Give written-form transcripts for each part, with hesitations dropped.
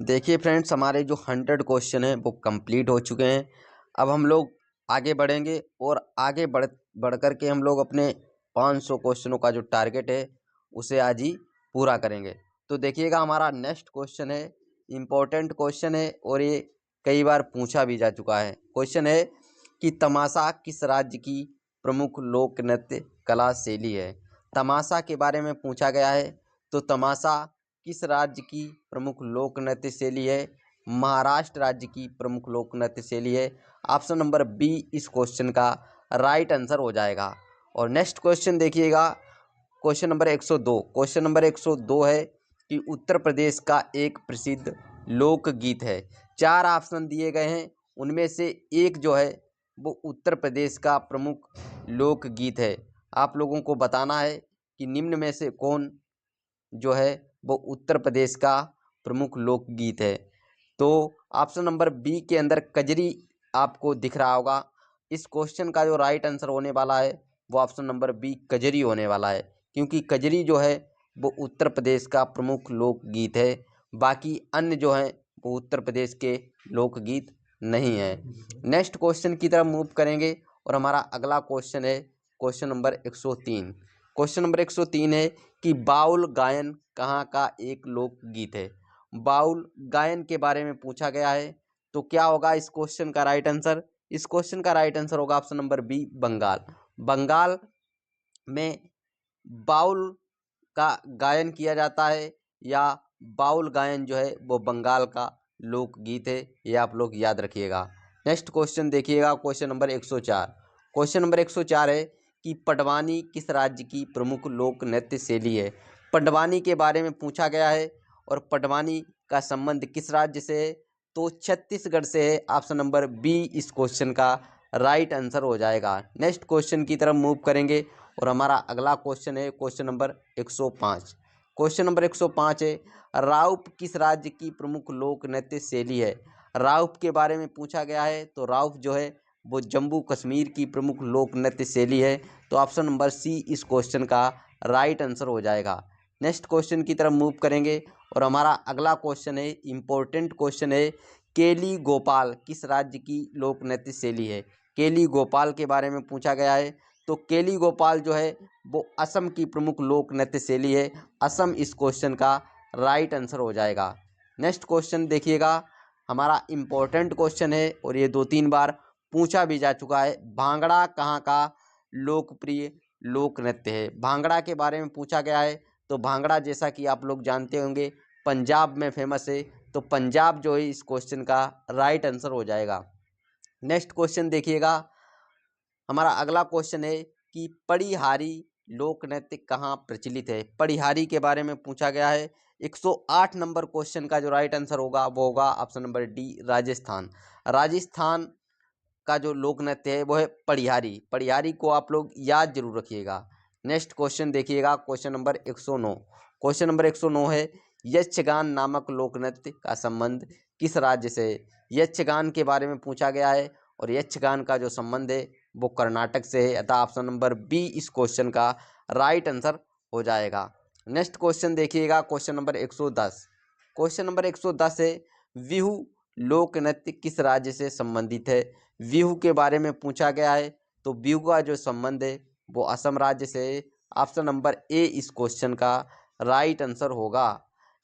देखिए फ्रेंड्स, हमारे जो 100 क्वेश्चन हैं वो कंप्लीट हो चुके हैं। अब हम लोग आगे बढ़ेंगे और आगे बढ़ कर के हम लोग अपने 500 क्वेश्चनों का जो टारगेट है उसे आज ही पूरा करेंगे। तो देखिएगा, हमारा नेक्स्ट क्वेश्चन है, इम्पोर्टेंट क्वेश्चन है और ये कई बार पूछा भी जा चुका है। क्वेश्चन है कि तमाशा किस राज्य की प्रमुख लोक नृत्य कला शैली है। तमाशा के बारे में पूछा गया है। तो तमाशा किस राज्य की प्रमुख लोक नृत्य शैली है? महाराष्ट्र राज्य की प्रमुख लोक नृत्य शैली है। ऑप्शन नंबर बी इस क्वेश्चन का राइट आंसर हो जाएगा। और नेक्स्ट क्वेश्चन देखिएगा, क्वेश्चन नंबर 102। क्वेश्चन नंबर 102 है कि उत्तर प्रदेश का एक प्रसिद्ध लोकगीत है। 4 ऑप्शन दिए गए हैं, उनमें से एक जो है वो उत्तर प्रदेश का प्रमुख लोकगीत है। आप लोगों को बताना है कि निम्न में से कौन जो है वो उत्तर प्रदेश का प्रमुख लोकगीत है। तो ऑप्शन नंबर बी के अंदर कजरी आपको दिख रहा होगा। इस क्वेश्चन का जो राइट आंसर होने वाला है वो ऑप्शन नंबर बी कजरी होने वाला है, क्योंकि कजरी जो है वो उत्तर प्रदेश का प्रमुख लोकगीत है। बाकी अन्य जो हैं वो उत्तर प्रदेश के लोकगीत नहीं है। नेक्स्ट क्वेश्चन की तरफ मूव करेंगे और हमारा अगला क्वेश्चन है क्वेश्चन नंबर 103। क्वेश्चन नंबर 103 है कि बाउल गायन कहाँ का एक लोकगीत है। बाउल गायन के बारे में पूछा गया है। तो क्या होगा इस क्वेश्चन का राइट आंसर? इस क्वेश्चन का राइट आंसर होगा option number B Bengal. Bengal में बाउल का गायन किया जाता है, या बाउल गायन जो है वो बंगाल का लोकगीत है। ये आप लोग याद रखिएगा। नेक्स्ट क्वेश्चन देखिएगा, क्वेश्चन नंबर 104। क्वेश्चन नंबर 104 है कि पटवानी किस राज्य की प्रमुख लोक नृत्य शैली है। पटवानी के बारे में पूछा गया है और पटवानी का संबंध किस राज्य से है? तो छत्तीसगढ़ से है। ऑप्शन नंबर बी इस क्वेश्चन का राइट आंसर हो जाएगा। नेक्स्ट क्वेश्चन की तरफ मूव करेंगे और हमारा अगला क्वेश्चन है क्वेश्चन नंबर 105। क्वेश्चन नंबर 105 है राउप किस राज्य की प्रमुख लोक नृत्य शैली है। राउप के बारे में पूछा गया है। तो राउप जो है वो जम्मू कश्मीर की प्रमुख लोक नृत्य शैली है। तो ऑप्शन नंबर सी इस क्वेश्चन का राइट आंसर हो जाएगा। नेक्स्ट क्वेश्चन की तरफ मूव करेंगे और हमारा अगला क्वेश्चन है, इम्पोर्टेंट क्वेश्चन है, केली गोपाल किस राज्य की लोक नृत्य शैली है। केली गोपाल के बारे में पूछा गया है। तो केली गोपाल जो है वो असम की प्रमुख लोक नृत्य शैली है। असम इस क्वेश्चन का राइट आंसर हो जाएगा। नेक्स्ट क्वेश्चन देखिएगा, हमारा इम्पोर्टेंट क्वेश्चन है और ये 2-3 बार पूछा भी जा चुका है। भांगड़ा कहाँ का लोकप्रिय लोक नृत्य है। भांगड़ा के बारे में पूछा गया है। तो भांगड़ा जैसा कि आप लोग जानते होंगे पंजाब में फेमस है। तो पंजाब जो है इस क्वेश्चन का राइट आंसर हो जाएगा। नेक्स्ट क्वेश्चन देखिएगा, हमारा अगला क्वेश्चन है कि पड़िहारी लोक नृत्य कहाँ प्रचलित है। पड़िहारी के बारे में पूछा गया है। 108 नंबर क्वेश्चन का जो राइट आंसर होगा वो होगा option number D Rajasthan. Rajasthan का जो लोक नृत्य है वो है पड़िहारी। पड़िहारी को आप लोग याद जरूर रखिएगा। नेक्स्ट क्वेश्चन देखिएगा, क्वेश्चन नंबर 109। क्वेश्चन नंबर 109 है यक्षगान नामक लोक नृत्य का संबंध किस राज्य से है। यक्षगान के बारे में पूछा गया है और यक्षगान का जो संबंध है वो कर्नाटक से है। अतः ऑप्शन नंबर बी इस क्वेश्चन का राइट आंसर हो जाएगा। नेक्स्ट क्वेश्चन देखिएगा, क्वेश्चन नंबर 110। क्वेश्चन नंबर 110 है बिहू लोक नृत्य किस राज्य से संबंधित है। बिहू के बारे में पूछा गया है। तो बिहू का जो संबंध है वो असम राज्य से है। ऑप्शन नंबर ए इस क्वेश्चन का राइट आंसर होगा।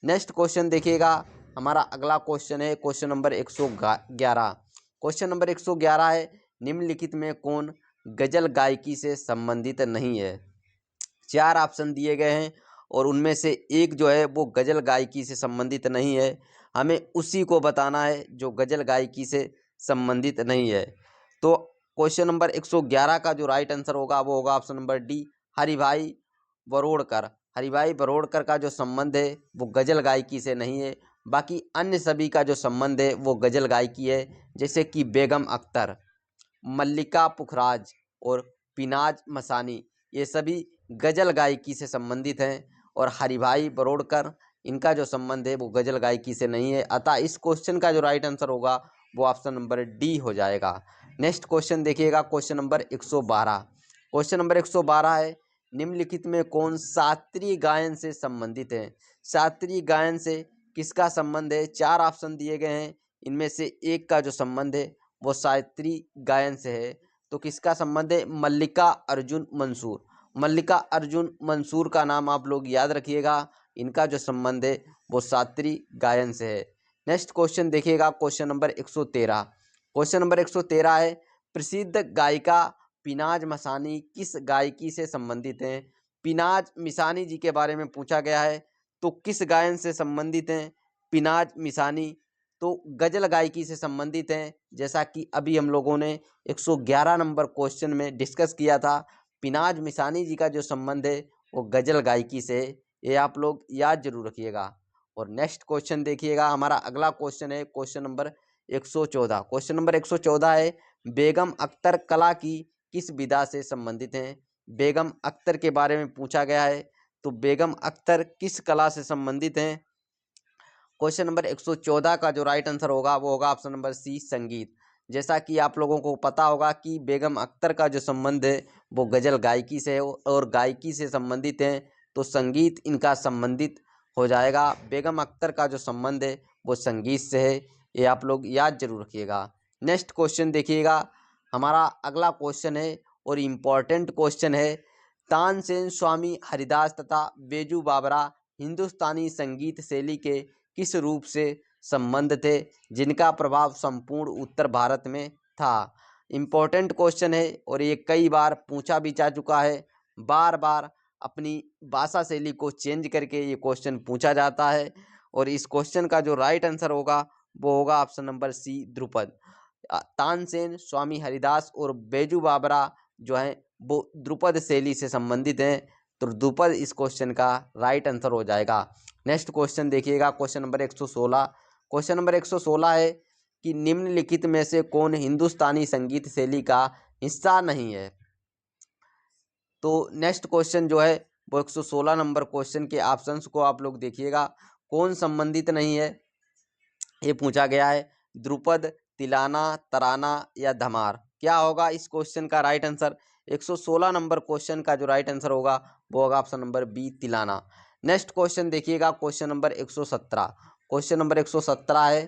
नेक्स्ट क्वेश्चन देखिएगा, हमारा अगला क्वेश्चन है क्वेश्चन नंबर 111। क्वेश्चन नंबर 111 है निम्नलिखित में कौन गजल गायकी से संबंधित नहीं है। 4 ऑप्शन दिए गए हैं और उनमें से एक जो है वो गजल गायकी से संबंधित नहीं है। हमें उसी को बताना है जो गजल गायकी से संबंधित नहीं है। तो क्वेश्चन नंबर 111 का जो राइट आंसर होगा वो होगा option number D Haribhai Barodkar. Haribhai Barodkar का जो संबंध है वो गजल गायकी से नहीं है। बाकी अन्य सभी का जो संबंध है वो गजल गायकी है, जैसे कि बेगम अख्तर, मल्लिका पुखराज और पिनाज मसानी, ये सभी गजल गायकी से संबंधित हैं। और हरिभाई बरोड़कर इनका जो संबंध है वो गजल गायकी से नहीं है। अतः इस क्वेश्चन का जो राइट आंसर होगा वो ऑप्शन नंबर डी हो जाएगा। नेक्स्ट क्वेश्चन देखिएगा, क्वेश्चन नंबर 112। क्वेश्चन नंबर 112 है निम्नलिखित में कौन शास्त्रीय गायन से संबंधित है। शास्त्रीय गायन से किसका संबंध है? 4 ऑप्शन दिए गए हैं, इनमें से एक का जो संबंध है वो शास्त्रीय गायन से है। तो किसका संबंध है? मल्लिका अर्जुन मंसूर। मल्लिका अर्जुन मंसूर का नाम आप लोग याद रखिएगा। इनका जो संबंध है वो शास्त्रीय गायन से है। नेक्स्ट क्वेश्चन देखिएगा, क्वेश्चन नंबर 113। क्वेश्चन नंबर 113 है, प्रसिद्ध गायिका पीनाज मसानी किस गायकी से संबंधित हैं? पीनाज मिसानी जी के बारे में पूछा गया है, तो किस गायन से संबंधित हैं पीनाज मिसानी? तो गजल गायकी से संबंधित हैं, जैसा कि अभी हम लोगों ने 111 नंबर क्वेश्चन में डिस्कस किया था। पीनाज मिसानी जी का जो संबंध है वो गजल गायकी से है, ये आप लोग याद जरूर रखिएगा। और नेक्स्ट क्वेश्चन देखिएगा, हमारा अगला क्वेश्चन है क्वेश्चन नंबर 114। क्वेश्चन नंबर 114 है, बेगम अख्तर कला की किस विधा से संबंधित हैं? बेगम अख्तर के बारे में पूछा गया है, तो बेगम अख्तर किस कला से संबंधित हैं? क्वेश्चन नंबर 114 का जो राइट आंसर होगा वो होगा ऑप्शन नंबर सी, संगीत। जैसा कि आप लोगों को पता होगा कि बेगम अख्तर का जो संबंध है वो गजल गायकी से है और गायकी से संबंधित हैं, तो संगीत इनका संबंधित हो जाएगा। बेगम अख्तर का जो संबंध है वो संगीत से है, ये आप लोग याद जरूर रखिएगा। नेक्स्ट क्वेश्चन देखिएगा, हमारा अगला क्वेश्चन है और इम्पॉर्टेंट क्वेश्चन है, तानसेन स्वामी हरिदास तथा बेजू बावरा हिंदुस्तानी संगीत शैली के किस रूप से संबंध थे जिनका प्रभाव संपूर्ण उत्तर भारत में था? इम्पोर्टेंट क्वेश्चन है और ये कई बार पूछा भी जा चुका है। बार बार अपनी भाषा शैली को चेंज करके ये क्वेश्चन पूछा जाता है, और इस क्वेश्चन का जो राइट आंसर होगा वो होगा option number C, dhrupad. Tansen, Swami Haridas और बैजू बावरा जो है वो ध्रुपद शैली से संबंधित हैं, तो ध्रुपद इस क्वेश्चन का राइट आंसर हो जाएगा। नेक्स्ट क्वेश्चन देखिएगा, क्वेश्चन नंबर 116। क्वेश्चन नंबर 116 है कि निम्नलिखित में से कौन हिंदुस्तानी संगीत शैली का हिस्सा नहीं है? तो नेक्स्ट क्वेश्चन जो है वो 116 नंबर क्वेश्चन के ऑप्शंस को आप लोग देखिएगा, कौन संबंधित नहीं है ये पूछा गया है। ध्रुपद, तिलाना, तराना या धमार? क्या होगा इस क्वेश्चन का राइट आंसर? 116 नंबर क्वेश्चन का जो राइट आंसर होगा वो होगा option number B, tillana. Next question देखिएगा, क्वेश्चन नंबर 117। क्वेश्चन नंबर 117 है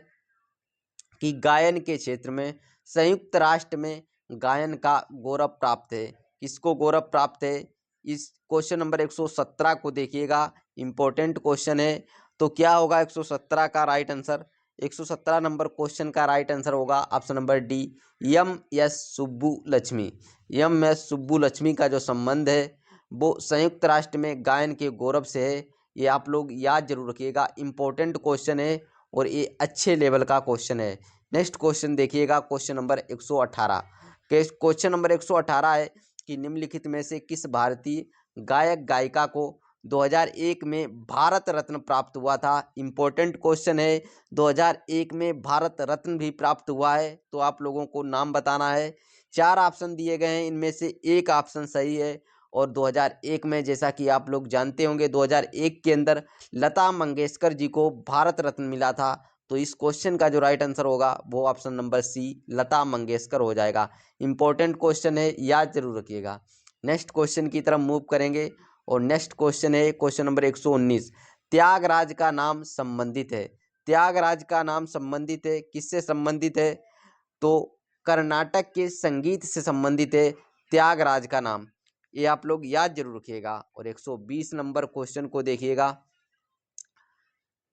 कि गायन के क्षेत्र में संयुक्त राष्ट्र में गायन का गौरव प्राप्त है, किसको गौरव प्राप्त है? इस क्वेश्चन नंबर 117 को देखिएगा, इंपॉर्टेंट क्वेश्चन है। तो क्या होगा 117 का राइट आंसर? 117 नंबर क्वेश्चन का राइट आंसर होगा option number D, M S Subbulakshmi. M S Subbulakshmi का जो संबंध है वो संयुक्त राष्ट्र में गायन के गौरव से है, ये आप लोग याद जरूर रखिएगा। इंपॉर्टेंट क्वेश्चन है और ये अच्छे लेवल का क्वेश्चन है। नेक्स्ट क्वेश्चन देखिएगा, क्वेश्चन नंबर 118। क्वेश्चन नंबर 118 है कि निम्नलिखित में से किस भारतीय गायक गायिका को 2001 में भारत रत्न प्राप्त हुआ था? इंपॉर्टेंट क्वेश्चन है, 2001 में भारत रत्न भी प्राप्त हुआ है, तो आप लोगों को नाम बताना है। 4 ऑप्शन दिए गए हैं, इनमें से एक ऑप्शन सही है। और 2001 में जैसा कि आप लोग जानते होंगे 2001 के अंदर लता मंगेशकर जी को भारत रत्न मिला था, तो इस क्वेश्चन का जो राइट आंसर होगा वो ऑप्शन नंबर सी, लता मंगेशकर हो जाएगा। इंपॉर्टेंट क्वेश्चन है, याद जरूर रखिएगा। नेक्स्ट क्वेश्चन की तरफ मूव करेंगे और नेक्स्ट क्वेश्चन है क्वेश्चन नंबर 119। त्यागराज का नाम संबंधित है, त्यागराज का नाम संबंधित है, किससे संबंधित है? तो कर्नाटक के संगीत से संबंधित है त्यागराज का नाम, ये आप लोग याद जरूर रखिएगा। और 120 नंबर क्वेश्चन को देखिएगा,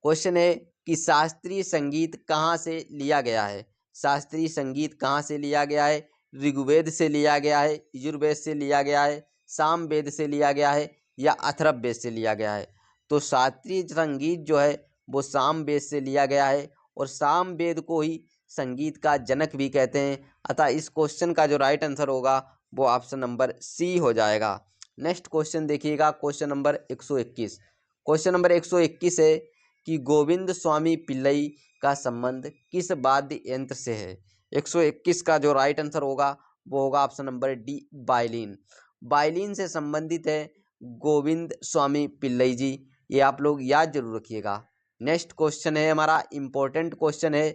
क्वेश्चन है कि शास्त्रीय संगीत कहाँ से लिया गया है? शास्त्रीय संगीत कहाँ से लिया गया है? ऋग्वेद से लिया गया है, यजुर्वेद से लिया गया है, सामवेद से लिया गया है या अथर्ववेद से लिया गया है? तो शास्त्रीय संगीत जो है वो सामवेद से लिया गया है और सामवेद को ही संगीत का जनक भी कहते हैं, अतः इस क्वेश्चन का जो राइट आंसर होगा वो ऑप्शन नंबर सी हो जाएगा। नेक्स्ट क्वेश्चन देखिएगा, क्वेश्चन नंबर 121। क्वेश्चन नंबर 121 है कि गोविंद स्वामी पिल्लई का संबंध किस वाद्य यंत्र से है? 121 का जो राइट आंसर होगा वो होगा option number D, violin. Violin से संबंधित है गोविंद स्वामी पिल्लई जी, ये आप लोग याद जरूर रखिएगा। नेक्स्ट क्वेश्चन है हमारा इंपॉर्टेंट क्वेश्चन है,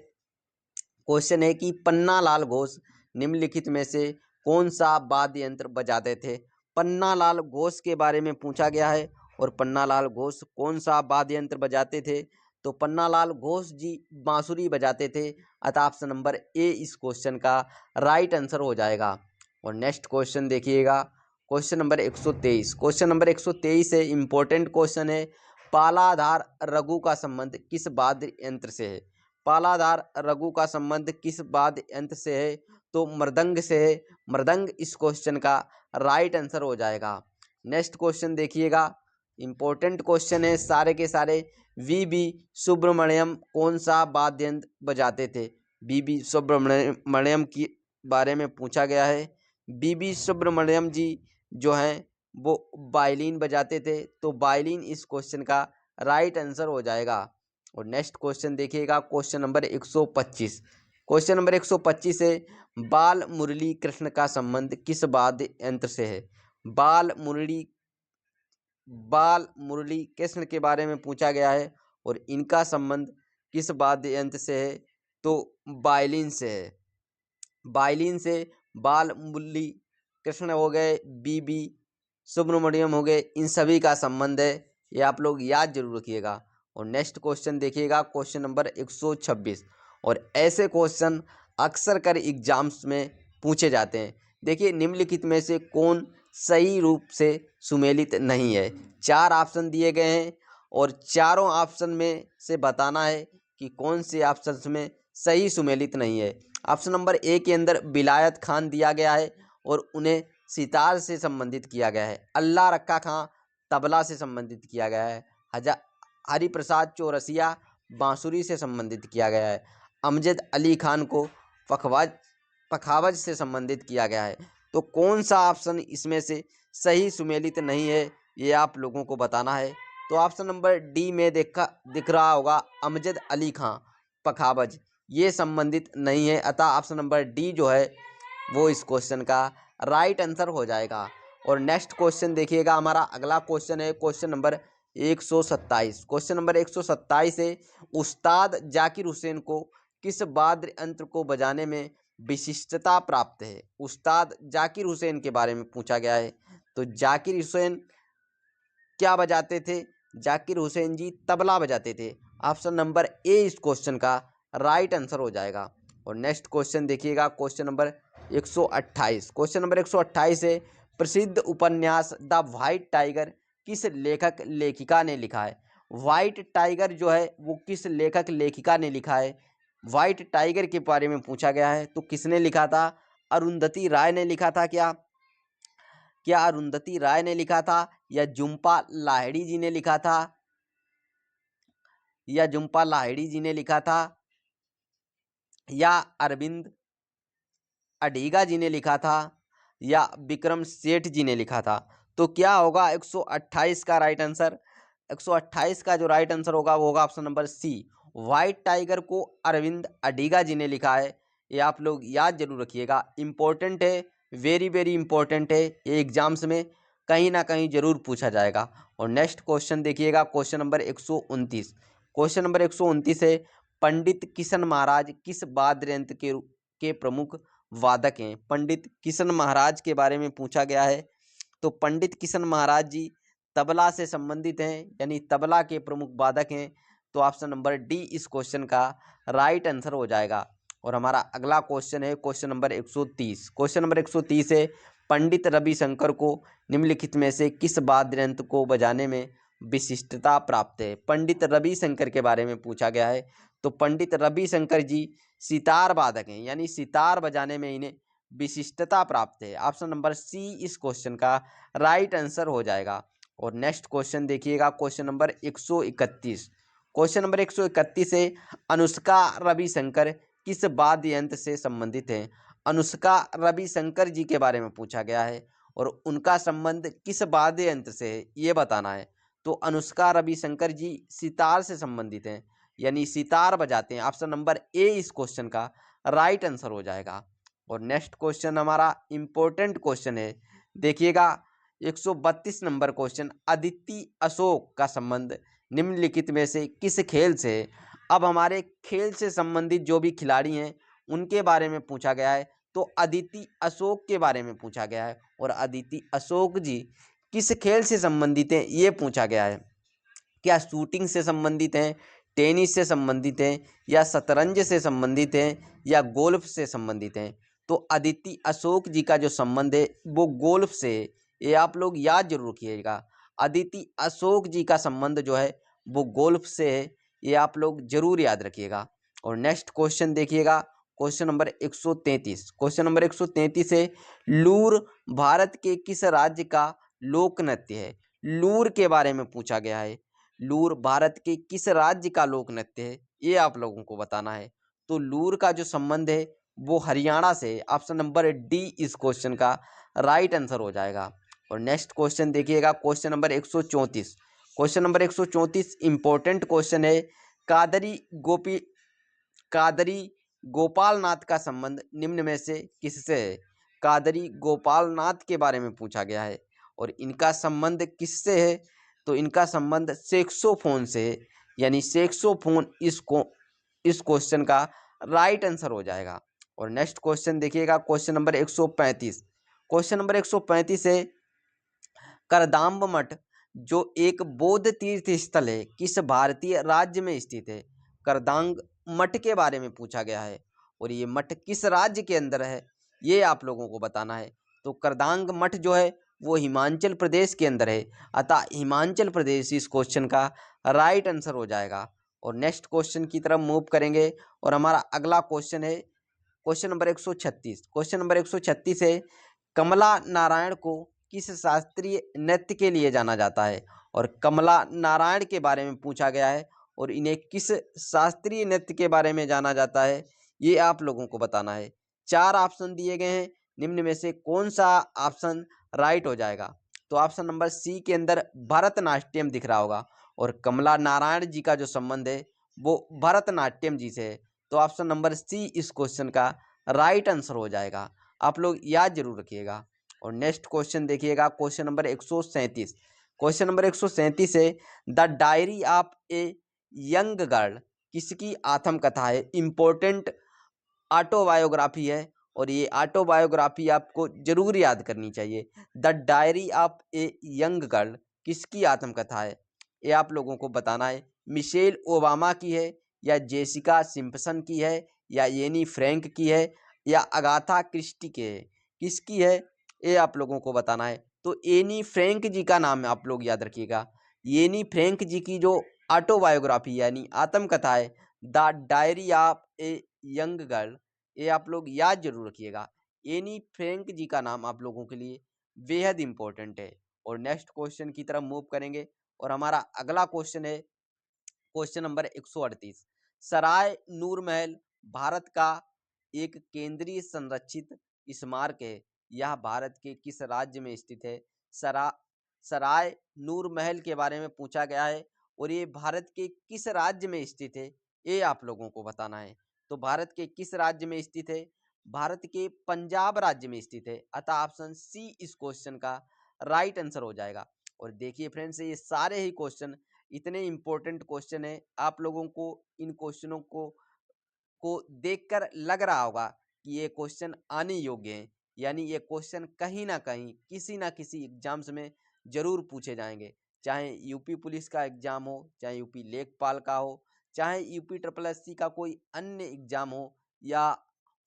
क्वेश्चन है कि पन्नालाल घोष निम्नलिखित में से कौन सा वाद्य यंत्र बजाते थे? पन्नालाल घोष के बारे में पूछा गया है और पन्नालाल घोष कौन सा वाद्य यंत्र बजाते थे? तो पन्नालाल घोष जी बांसुरी बजाते थे, अतः ऑप्शन नंबर ए इस क्वेश्चन का राइट आंसर हो जाएगा। और नेक्स्ट क्वेश्चन देखिएगा, क्वेश्चन नंबर 123। क्वेश्चन नंबर 123 है, इंपॉर्टेंट क्वेश्चन है। पालाधार रघु का संबंध किस वाद्य यंत्र से है? पालाधार रघु का संबंध किस वाद्य यंत्र से है? तो मृदंग से है। मृदंग इस क्वेश्चन का राइट आंसर हो जाएगा। नेक्स्ट क्वेश्चन देखिएगा, इंपॉर्टेंट क्वेश्चन है सारे के सारे। वी सुब्रमण्यम कौन सा वाद्य यंत्र बजाते थे? वी सुब्रमण्यम की बारे में पूछा गया है। वी सुब्रमण्यम जी जो हैं वो वायलिन बजाते थे, तो वायलिन इस क्वेश्चन का राइट आंसर हो जाएगा। और नेक्स्ट क्वेश्चन देखिएगा, क्वेश्चन नंबर 125। क्वेश्चन नंबर 125 है, बाल मुरली कृष्ण का संबंध किस वाद्य यंत्र से है? बाल मुरली कृष्ण के बारे में पूछा गया है और इनका संबंध किस वाद्य यंत्र से है? तो वायलिन से है। वायलिन से बाल मुरली कृष्ण हो गए, बी सुब्रमण्यम हो गए, इन सभी का संबंध है। ये आप लोग याद जरूर रखिएगा। और नेक्स्ट क्वेश्चन देखिएगा, क्वेश्चन नंबर 126। और ऐसे क्वेश्चन अक्सर कर एग्जाम्स में पूछे जाते हैं। देखिए, निम्नलिखित में से कौन सही रूप से सुमेलित नहीं है? 4 ऑप्शन दिए गए हैं और चारों ऑप्शन में से बताना है कि कौन से ऑप्शन में सही सुमेलित नहीं है। ऑप्शन नंबर ए के अंदर विलायत खान दिया गया है और उन्हें सितार से संबंधित किया गया है। अल्लाह रक्का खां तबला से संबंधित किया गया है। हरिप्रसाद चौरसिया बांसुरी से संबंधित किया गया है। अमजद अली खान को पखावज से संबंधित किया गया है। तो कौन सा ऑप्शन इसमें से सही सुमेलित नहीं है, ये आप लोगों को बताना है। तो ऑप्शन नंबर डी में दिख रहा होगा, अमजद अली खां पखावज, ये संबंधित नहीं है, अतः ऑप्शन नंबर डी जो है वो इस क्वेश्चन का राइट आंसर हो जाएगा। और नेक्स्ट क्वेश्चन देखिएगा, हमारा अगला क्वेश्चन है क्वेश्चन नंबर 127। क्वेश्चन नंबर 127 है, उस्ताद जाकिर हुसैन को किस वाद्य यंत्र को बजाने में विशिष्टता प्राप्त है? उस्ताद जाकिर हुसैन के बारे में पूछा गया है। तो जाकिर हुसैन क्या बजाते थे? जाकिर हुसैन जी तबला बजाते थे। ऑप्शन नंबर ए इस क्वेश्चन का राइट आंसर हो जाएगा। और नेक्स्ट क्वेश्चन देखिएगा, क्वेश्चन नंबर 128। क्वेश्चन नंबर 128 है, प्रसिद्ध उपन्यास द व्हाइट टाइगर किस लेखक लेखिका ने लिखा है? व्हाइट टाइगर जो है वो किस लेखक लेखिका ने लिखा है? व्हाइट टाइगर के बारे में पूछा गया है, तो किसने लिखा था? अरुंधति राय ने लिखा था क्या अरुंधति राय ने लिखा था, या झुम्पा लाहिड़ी जी ने लिखा था, या अरविंद अडीगा जी ने लिखा था, या विक्रम सेठ जी ने लिखा था? तो क्या होगा 128 का राइट आंसर? 128 का जो राइट आंसर होगा वो होगा option number C, white tiger को अरविंद अडीगा जी ने लिखा है। ये आप लोग याद जरूर रखिएगा, इंपॉर्टेंट है, वेरी वेरी इंपॉर्टेंट है, ये एग्जाम्स में कहीं ना कहीं जरूर पूछा जाएगा। और नेक्स्ट क्वेश्चन देखिएगा, क्वेश्चन नंबर 129। क्वेश्चन नंबर 129 है, पंडित किशन महाराज किस वाद्य यंत्र के प्रमुख वादक हैं? पंडित किशन महाराज के बारे में पूछा गया है। तो पंडित किशन महाराज जी तबला से संबंधित हैं, यानी तबला के प्रमुख वादक हैं। तो ऑप्शन नंबर डी इस क्वेश्चन का राइट आंसर हो जाएगा। और हमारा अगला क्वेश्चन है क्वेश्चन नंबर 130। क्वेश्चन नंबर 130 है, पंडित रविशंकर को निम्नलिखित में से किस वाद्य यंत्र को बजाने में विशिष्टता प्राप्त है? पंडित रविशंकर के बारे में पूछा गया है। तो पंडित रविशंकर जी सितार वादक हैं, यानी सितार बजाने में इन्हें विशिष्टता प्राप्त है। ऑप्शन नंबर सी इस क्वेश्चन का राइट आंसर हो जाएगा। और नेक्स्ट क्वेश्चन देखिएगा, क्वेश्चन नंबर 131। क्वेश्चन नंबर 131 है, अनुष्का रविशंकर किस वाद्य यंत्र से संबंधित हैं? अनुष्का रविशंकर जी के बारे में पूछा गया है और उनका संबंध किस वाद्य यंत्र से है, ये बताना है। तो अनुष्का रविशंकर जी सितार से संबंधित हैं, यानी सितार बजाते हैं। ऑप्शन नंबर ए इस क्वेश्चन का राइट आंसर हो जाएगा। और नेक्स्ट क्वेश्चन हमारा इंपॉर्टेंट क्वेश्चन है, देखिएगा 132 नंबर क्वेश्चन, अदिति अशोक का संबंध निम्नलिखित में से किस खेल से है? अब हमारे खेल से संबंधित जो भी खिलाड़ी हैं उनके बारे में पूछा गया है। तो अदिति अशोक के बारे में पूछा गया है और अदिति अशोक जी किस खेल से संबंधित हैं ये पूछा गया है। क्या शूटिंग से संबंधित हैं, टेनिस से संबंधित हैं या शतरंज से संबंधित हैं या गोल्फ से संबंधित हैं। तो अदिति अशोक जी का जो संबंध है वो गोल्फ से है, ये आप लोग याद जरूर रखिएगा। अदिति अशोक जी का संबंध जो है वो गोल्फ से है, ये आप लोग जरूर याद रखिएगा। और नेक्स्ट क्वेश्चन देखिएगा, क्वेश्चन नंबर 133। क्वेश्चन नंबर 133 है, लूर भारत के किस राज्य का लोक नृत्य है? लूर के बारे में पूछा गया है। लूर भारत के किस राज्य का लोक नृत्य है, ये आप लोगों को बताना है। तो लूर का जो संबंध है वो हरियाणा से, ऑप्शन नंबर डी इस क्वेश्चन का राइट आंसर हो जाएगा। और नेक्स्ट क्वेश्चन देखिएगा, question number 134। Question number 134 important question है। कादरी गोपाल नाथ का संबंध निम्न में से किससे है? कादरी गोपाल नाथ के बारे में पूछा गया है और इनका संबंध किससे है? तो इनका संबंध सेक्सोफोन से है, यानी सेक्सोफोन इस क्वेश्चन का राइट आंसर हो जाएगा। और नेक्स्ट क्वेश्चन देखिएगा, क्वेश्चन नंबर 135। क्वेश्चन नंबर 135 है, करदाम्ब मठ जो एक बौद्ध तीर्थ स्थल है किस भारतीय राज्य में स्थित है? करदांग मठ के बारे में पूछा गया है और ये मठ किस राज्य के अंदर है, ये आप लोगों को बताना है। तो करदांग मठ जो है वो हिमाचल प्रदेश के अंदर है, अतः हिमाचल प्रदेश इस क्वेश्चन का राइट आंसर हो जाएगा। और नेक्स्ट क्वेश्चन की तरफ मूव करेंगे और हमारा अगला क्वेश्चन है क्वेश्चन नंबर 136। क्वेश्चन नंबर 136 है, कमला नारायण को किस शास्त्रीय नृत्य के लिए जाना जाता है? और कमला नारायण के बारे में पूछा गया है और इन्हें किस शास्त्रीय नृत्य के बारे में जाना जाता है, ये आप लोगों को बताना है। 4 ऑप्शन दिए गए हैं, निम्न में से कौन सा ऑप्शन राइट हो जाएगा? तो ऑप्शन नंबर सी के अंदर भरतनाट्यम दिख रहा होगा और कमला नारायण जी का जो संबंध है वो भरतनाट्यम जी से है। तो ऑप्शन नंबर सी इस क्वेश्चन का राइट आंसर हो जाएगा, आप लोग याद जरूर रखिएगा। और नेक्स्ट क्वेश्चन देखिएगा, क्वेश्चन नंबर 137। क्वेश्चन नंबर 137 है, the diary of a young girl किसकी आत्मकथा है? इंपॉर्टेंट ऑटोबायोग्राफी है और ये ऑटोबायोग्राफी आपको जरूर याद करनी चाहिए। The diary of a young girl किसकी आत्मकथा है, ये आप लोगों को बताना है। मिशेल ओबामा की है या जेसिका सिम्पसन की है या एनी फ्रैंक की है या अगाथा क्रिस्टी की है, किसकी है ये आप लोगों को बताना है। तो एनी फ्रैंक जी का नाम आप लोग याद रखिएगा। एनी फ्रैंक जी की जो ऑटोबायोग्राफी यानी आत्मकथा है the diary of a young girl, ये आप लोग याद जरूर रखिएगा। एनी फ्रैंक जी का नाम आप लोगों के लिए बेहद इंपॉर्टेंट है। और नेक्स्ट क्वेश्चन की तरफ मूव करेंगे और हमारा अगला क्वेश्चन है क्वेश्चन नंबर 138। सराय नूर महल भारत का एक केंद्रीय संरक्षित स्मारक है, यह भारत के किस राज्य में स्थित है? सरा सराय नूर महल के बारे में पूछा गया है और ये भारत के किस राज्य में स्थित है, ये आप लोगों को बताना है। तो भारत के किस राज्य में स्थित है? भारत के पंजाब राज्य में स्थित है, अतः ऑप्शन सी इस क्वेश्चन का राइट आंसर हो जाएगा। और देखिए फ्रेंड्स, ये सारे ही क्वेश्चन इतने इंपॉर्टेंट क्वेश्चन है, आप लोगों को इन क्वेश्चनों को देखकर लग रहा होगा कि ये क्वेश्चन आने योग्य हैं, यानी ये क्वेश्चन कहीं ना किसी एग्जाम्स में जरूर पूछे जाएंगे, चाहे यूपी पुलिस का एग्जाम हो, चाहे यूपी लेखपाल का हो, चाहे यूपी ट्रिपल एससी का कोई अन्य एग्जाम हो या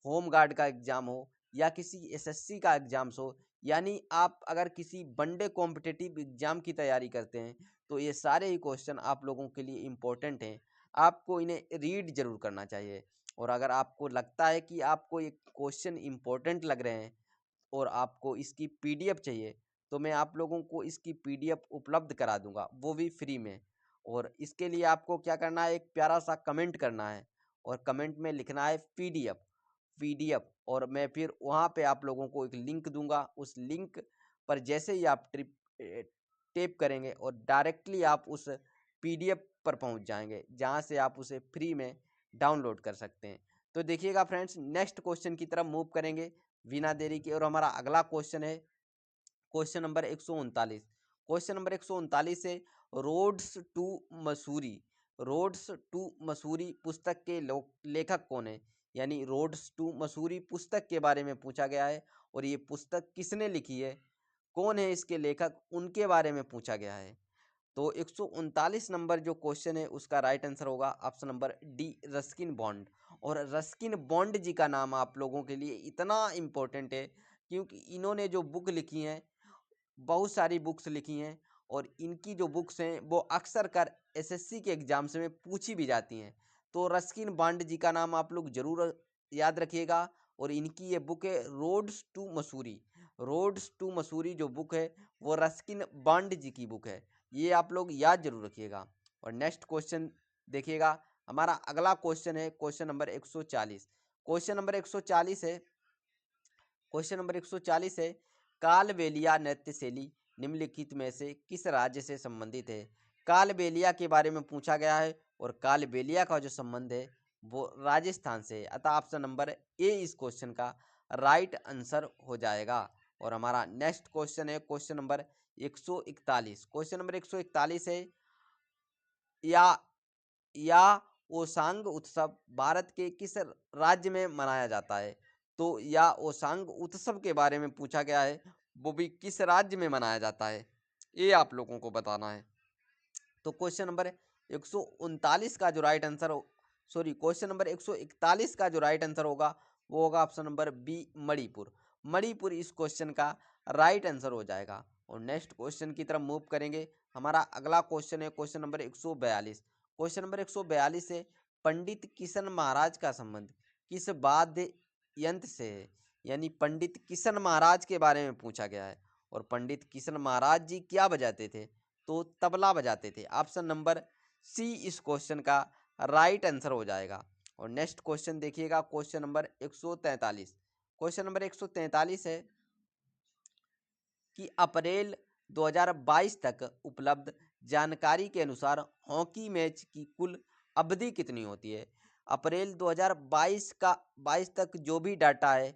होम गार्ड का एग्जाम हो या किसी एसएससी का एग्जाम्स हो। यानी आप अगर किसी वनडे कॉम्पिटिटिव एग्जाम की तैयारी करते हैं तो ये सारे ही क्वेश्चन आप लोगों के लिए इम्पोर्टेंट हैं, आपको इन्हें रीड जरूर करना चाहिए। और अगर आपको लगता है कि आपको ये क्वेश्चन इम्पोर्टेंट लग रहे हैं और आपको इसकी पीडीएफ चाहिए तो मैं आप लोगों को इसकी पीडीएफ उपलब्ध करा दूंगा, वो भी फ्री में। और इसके लिए आपको क्या करना है, एक प्यारा सा कमेंट करना है और कमेंट में लिखना है पीडीएफ पीडीएफ, और मैं फिर वहाँ पे आप लोगों को एक लिंक दूंगा। उस लिंक पर जैसे ही आप टेप करेंगे और डायरेक्टली आप उस पीडीएफ पर पहुँच जाएंगे जहाँ से आप उसे फ्री में डाउनलोड कर सकते हैं। तो देखिएगा फ्रेंड्स, नेक्स्ट क्वेश्चन की तरफ मूव करेंगे बिना देरी के और हमारा अगला क्वेश्चन है क्वेश्चन नंबर 139। क्वेश्चन नंबर 139 है, roads to Mussoorie roads to Mussoorie पुस्तक के लेखक कौन है? यानी रोड्स टू मसूरी पुस्तक के बारे में पूछा गया है और ये पुस्तक किसने लिखी है, कौन है इसके लेखक, उनके बारे में पूछा गया है। तो 139 नंबर जो क्वेश्चन है उसका राइट आंसर होगा option number D, Ruskin bond. और रस्किन बॉन्ड जी का नाम आप लोगों के लिए इतना इम्पोर्टेंट है क्योंकि इन्होंने जो बुक लिखी हैं, बहुत सारी बुक्स लिखी हैं, और इनकी जो बुक्स हैं वो अक्सर कर एसएससी के एग्जाम्स में पूछी भी जाती हैं। तो रस्किन बॉन्ड जी का नाम आप लोग जरूर याद रखिएगा। और इनकी ये बुक है roads to Mussoorie. Roads to Mussoorie जो बुक है वो रस्किन बॉन्ड जी की बुक है, ये आप लोग याद जरूर रखिएगा। और नेक्स्ट क्वेश्चन देखिएगा, हमारा अगला क्वेश्चन है क्वेश्चन नंबर 140। क्वेश्चन नंबर 140 है, क्वेश्चन नंबर 140 है, कालबेलिया नृत्य शैली निम्नलिखित में से किस राज्य से संबंधित है। कालबेलिया के बारे में पूछा गया है और कालबेलिया का जो संबंध है वो राजस्थान से है। अतः ऑप्शन नंबर ए इस क्वेश्चन का राइट आंसर हो जाएगा। और हमारा नेक्स्ट क्वेश्चन है क्वेश्चन नंबर 141। क्वेश्चन नंबर 141 है, या या ओसांग उत्सव भारत के किस राज्य में मनाया जाता है। तो या ओसांग उत्सव के बारे में पूछा गया है, वो भी किस राज्य में मनाया जाता है, ये आप लोगों को बताना है। तो क्वेश्चन नंबर 139 का जो राइट आंसर हो, सॉरी क्वेश्चन नंबर 141 का जो राइट आंसर होगा वो होगा option number B, Manipur. Manipur इस क्वेश्चन का राइट आंसर हो जाएगा। और नेक्स्ट क्वेश्चन की तरफ मूव करेंगे, हमारा अगला क्वेश्चन है क्वेश्चन नंबर 142। क्वेश्चन नंबर 142 से पंडित किशन महाराज का संबंध किस वाद्य यंत्र से है। यानी पंडित किशन महाराज के बारे में पूछा गया है। और पंडित किशन महाराज जी क्या बजाते थे, तो तबला बजाते थे। ऑप्शन नंबर सी इस क्वेश्चन का राइट आंसर हो जाएगा। और नेक्स्ट क्वेश्चन देखिएगा क्वेश्चन नंबर 143। क्वेश्चन नंबर 143 है कि अप्रैल 2022 तक उपलब्ध जानकारी के अनुसार हॉकी मैच की कुल अवधि कितनी होती है। अप्रैल 2022 का 22 तक जो भी डाटा है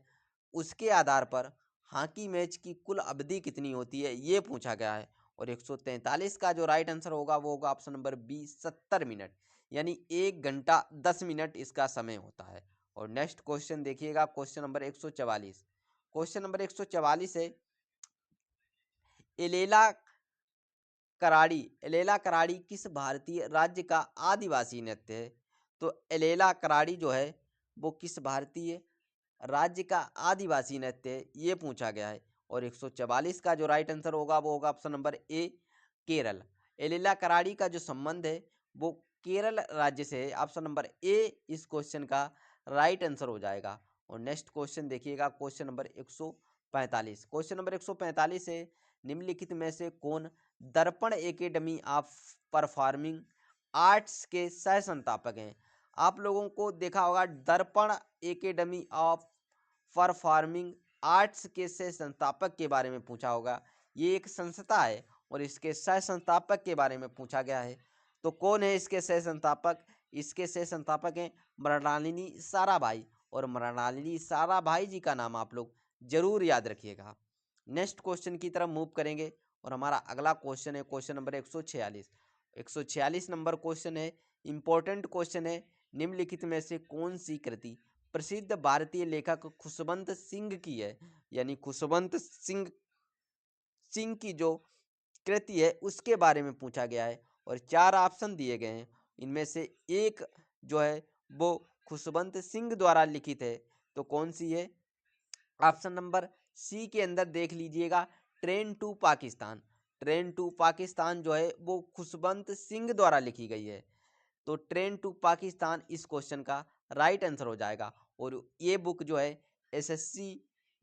उसके आधार पर हॉकी मैच की कुल अवधि कितनी होती है ये पूछा गया है। और 143 का जो राइट आंसर होगा वो होगा ऑप्शन नंबर बी, 70 मिनट। यानी 1 घंटा 10 मिनट इसका समय होता है। और नेक्स्ट क्वेश्चन देखिएगा क्वेश्चन नंबर 144। क्वेश्चन नंबर 144 है, एलेला कराड़ी, एलेला कराड़ी किस भारतीय राज्य का आदिवासी नृत्य है। तो एलेला कराड़ी जो है वो किस भारतीय राज्य का आदिवासी नृत्य है ये पूछा गया है। और 144 का जो राइट आंसर होगा वो होगा ऑप्शन नंबर ए, केरल। एलेला कराड़ी का जो संबंध है वो केरल राज्य से है। ऑप्शन नंबर ए इस क्वेश्चन का राइट आंसर हो जाएगा। और नेक्स्ट क्वेश्चन देखिएगा क्वेश्चन नंबर 145। क्वेश्चन नंबर 145 है, निम्नलिखित में से कौन दर्पण एकेडमी ऑफ परफॉर्मिंग आर्ट्स के सह संस्थापक हैं। आप लोगों को देखा होगा दर्पण एकेडमी ऑफ परफॉर्मिंग आर्ट्स के सह संस्थापक के बारे में पूछा होगा। ये एक संस्था है और इसके सह संस्थापक के बारे में पूछा गया है। तो कौन है इसके सह संस्थापक, इसके सह संस्थापक हैं मृणालिनी साराभाई। और मृणालिनी साराभाई जी का नाम आप लोग जरूर याद रखिएगा। नेक्स्ट क्वेश्चन की तरफ मूव करेंगे और हमारा अगला क्वेश्चन है क्वेश्चन नंबर 146। 146 नंबर क्वेश्चन है, इंपॉर्टेंट क्वेश्चन है, निम्नलिखित में से कौन सी कृति प्रसिद्ध भारतीय लेखक खुशवंत सिंह की है। यानी खुशवंत सिंह सिंह की जो कृति है उसके बारे में पूछा गया है। और 4 ऑप्शन दिए गए हैं, इनमें से एक जो है वो खुशवंत सिंह द्वारा लिखित है। तो कौन सी है, ऑप्शन नंबर सी के अंदर देख लीजिएगा, train to Pakistan. Train to Pakistan जो है वो खुशवंत सिंह द्वारा लिखी गई है। तो ट्रेन टू पाकिस्तान इस क्वेश्चन का राइट आंसर हो जाएगा। और ये बुक जो है एसएससी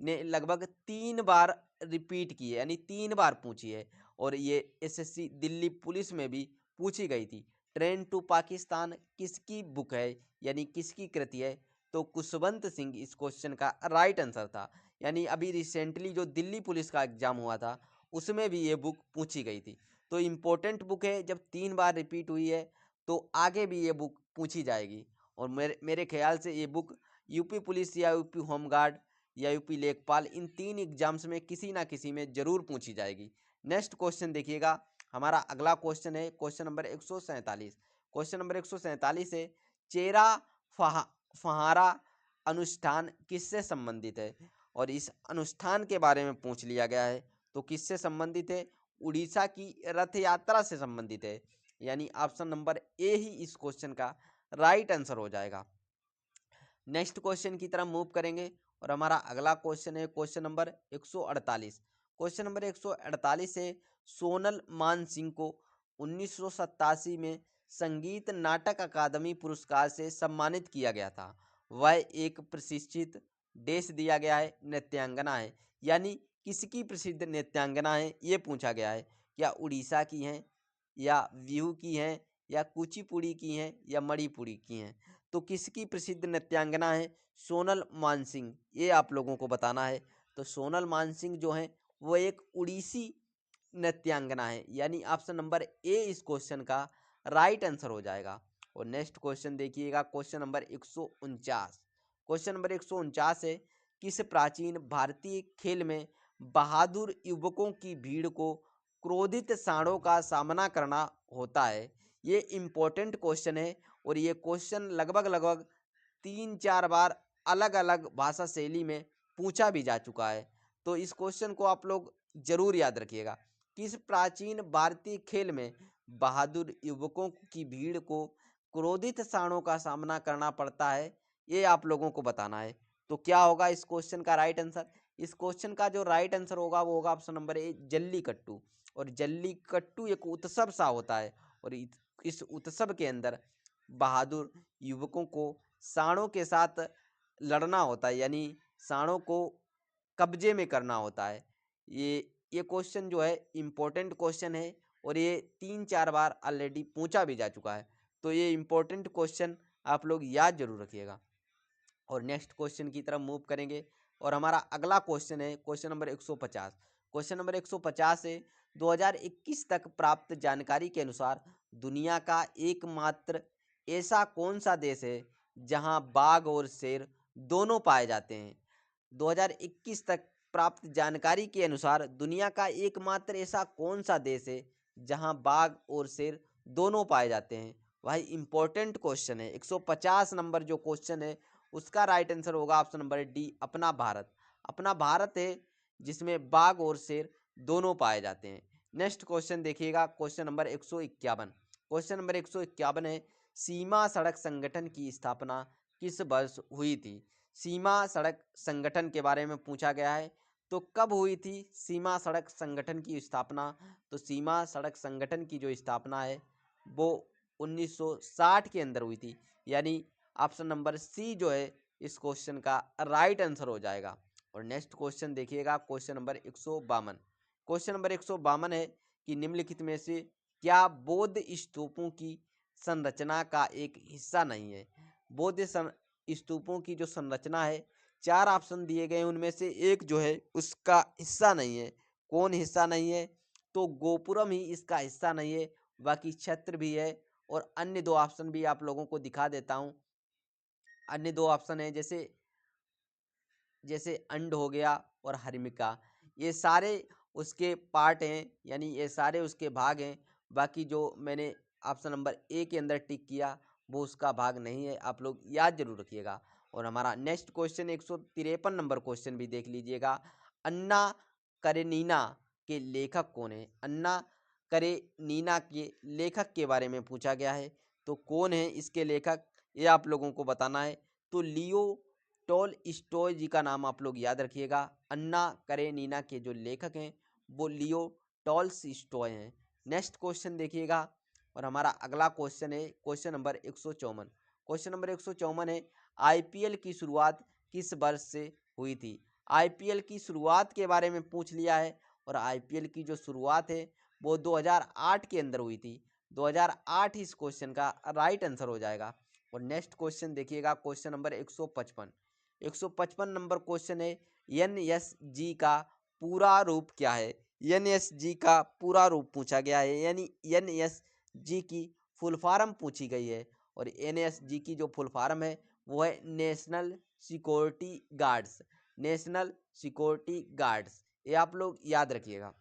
ने लगभग 3 बार रिपीट की है, यानी 3 बार पूछी है। और ये एसएससी दिल्ली पुलिस में भी पूछी गई थी। ट्रेन टू पाकिस्तान किसकी बुक है, यानी किसकी कृति है, तो खुशवंत सिंह इस क्वेश्चन का राइट आंसर था। यानी अभी रिसेंटली जो दिल्ली पुलिस का एग्जाम हुआ था उसमें भी ये बुक पूछी गई थी। तो इम्पोर्टेंट बुक है, जब 3 बार रिपीट हुई है तो आगे भी ये बुक पूछी जाएगी। और मेरे ख्याल से ये बुक यूपी पुलिस या यूपी होमगार्ड या यूपी लेखपाल इन 3 एग्जाम्स में किसी ना किसी में जरूर पूछी जाएगी। नेक्स्ट क्वेश्चन देखिएगा, हमारा अगला क्वेश्चन है क्वेश्चन नंबर 147। क्वेश्चन नंबर 147 है, चेरा फहारा अनुष्ठान किससे संबंधित है। और इस अनुष्ठान के बारे में पूछ लिया गया है, तो किससे संबंधित है, उड़ीसा की रथ यात्रा से संबंधित है, यानी ऑप्शन नंबर ए ही इस क्वेश्चन का राइट आंसर हो जाएगा। नेक्स्ट क्वेश्चन की तरफ मूव करेंगे और हमारा अगला क्वेश्चन है क्वेश्चन नंबर 148। क्वेश्चन नंबर 148 है, सोनल मानसिंह को 1987 में संगीत नाटक अकादमी पुरस्कार से सम्मानित किया गया था। वह एक प्रशिक्षित देश दिया गया है, नृत्यांगना है, यानी किसकी प्रसिद्ध नृत्यांगना है ये पूछा गया है। क्या उड़ीसा की हैं, या बिहू की हैं, या कुचिपुड़ी की हैं, या मणिपुरी की हैं? तो किसकी प्रसिद्ध नृत्यांगना है? सोनल मानसिंह, ये आप लोगों को बताना है। तो सोनल मानसिंह जो है वो एक उड़ीसी नृत्यांगना है, यानी ऑप्शन नंबर ए इस क्वेश्चन का राइट आंसर हो जाएगा। और नेक्स्ट क्वेश्चन देखिएगा, क्वेश्चन नंबर 149। क्वेश्चन नंबर 149 है, किस प्राचीन भारतीय खेल में बहादुर युवकों की भीड़ को क्रोधित सांडों का सामना करना होता है? ये इम्पोर्टेंट क्वेश्चन है और ये क्वेश्चन लगभग लगभग 3-4 बार अलग अलग भाषा शैली में पूछा भी जा चुका है। तो इस क्वेश्चन को आप लोग जरूर याद रखिएगा। किस प्राचीन भारतीय खेल में बहादुर युवकों की भीड़ को क्रोधित सांडों का सामना करना पड़ता है, ये आप लोगों को बताना है। तो क्या होगा इस क्वेश्चन का राइट आंसर? इस क्वेश्चन का जो राइट आंसर होगा वो होगा ऑप्शन नंबर ए, जल्लीकट्टू। और जल्लीकट्टू एक उत्सव सा होता है और इस उत्सव के अंदर बहादुर युवकों को सांडों के साथ लड़ना होता है, यानी सांडों को कब्जे में करना होता है। ये क्वेश्चन जो है इम्पोर्टेंट क्वेश्चन है और ये 3-4 बार ऑलरेडी पूछा भी जा चुका है। तो ये इम्पोर्टेंट क्वेश्चन आप लोग याद जरूर रखिएगा। और नेक्स्ट क्वेश्चन की तरफ मूव करेंगे और हमारा अगला क्वेश्चन है क्वेश्चन नंबर 150। क्वेश्चन नंबर 150 से 2021 तक प्राप्त जानकारी के अनुसार दुनिया का एकमात्र ऐसा कौन सा देश है जहां बाघ और शेर दोनों पाए जाते हैं? 2021 तक प्राप्त जानकारी के अनुसार दुनिया का एकमात्र ऐसा कौन सा देश है जहां बाघ और शेर दोनों पाए जाते हैं? भाई इंपॉर्टेंट क्वेश्चन है। 150 नंबर जो क्वेश्चन है उसका राइट आंसर होगा ऑप्शन नंबर डी, अपना भारत। अपना भारत है जिसमें बाघ और शेर दोनों पाए जाते हैं। नेक्स्ट क्वेश्चन देखिएगा, क्वेश्चन नंबर 151। क्वेश्चन नंबर 151 है, सीमा सड़क संगठन की स्थापना किस वर्ष हुई थी? सीमा सड़क संगठन के बारे में पूछा गया है। तो कब हुई थी सीमा सड़क संगठन की स्थापना? तो सीमा सड़क संगठन की जो स्थापना है वो 1960 के अंदर हुई थी, यानी ऑप्शन नंबर सी जो है इस क्वेश्चन का राइट आंसर हो जाएगा। और नेक्स्ट क्वेश्चन देखिएगा, क्वेश्चन नंबर 152। क्वेश्चन नंबर 152 है कि निम्नलिखित में से क्या बौद्ध स्तूपों की संरचना का एक हिस्सा नहीं है? बौद्ध स्तूपों की जो संरचना है, 4 ऑप्शन दिए गए उनमें से एक जो है उसका हिस्सा नहीं है। कौन हिस्सा नहीं है? तो गोपुरम ही इसका हिस्सा नहीं है, बाकी छत्र भी है। और अन्य 2 ऑप्शन भी आप लोगों को दिखा देता हूँ। अन्य 2 ऑप्शन है जैसे जैसे अंड हो गया और हर्मिका, ये सारे उसके पार्ट हैं, यानी ये सारे उसके भाग हैं। बाकी जो मैंने ऑप्शन नंबर ए के अंदर टिक किया वो उसका भाग नहीं है, आप लोग याद जरूर रखिएगा। और हमारा नेक्स्ट क्वेश्चन 153 नंबर क्वेश्चन भी देख लीजिएगा। अन्ना करेनीना के लेखक कौन है? अन्ना करेनीना के लेखक के बारे में पूछा गया है। तो कौन है इसके लेखक, ये आप लोगों को बताना है। तो लियो टॉलस्टॉय जी का नाम आप लोग याद रखिएगा। अन्ना करेनीना के जो लेखक हैं वो लियो टॉलस्टॉय हैं। नेक्स्ट क्वेश्चन देखिएगा और हमारा अगला क्वेश्चन है क्वेश्चन नंबर 154। क्वेश्चन नंबर 154 है, आईपीएल की शुरुआत किस वर्ष से हुई थी? आईपीएल की शुरुआत के बारे में पूछ लिया है और आईपीएल की जो शुरुआत है वो 2008 के अंदर हुई थी। 2008 इस क्वेश्चन का राइट आंसर हो जाएगा। और नेक्स्ट क्वेश्चन देखिएगा, क्वेश्चन नंबर 155। 155 नंबर क्वेश्चन है, एनएसजी का पूरा रूप क्या है? एनएसजी का पूरा रूप पूछा गया है, यानी एनएसजी की फुल फॉर्म पूछी गई है। और एनएसजी की जो फुल फॉर्म है वो है national security guards. National security guards, ये आप लोग याद रखिएगा।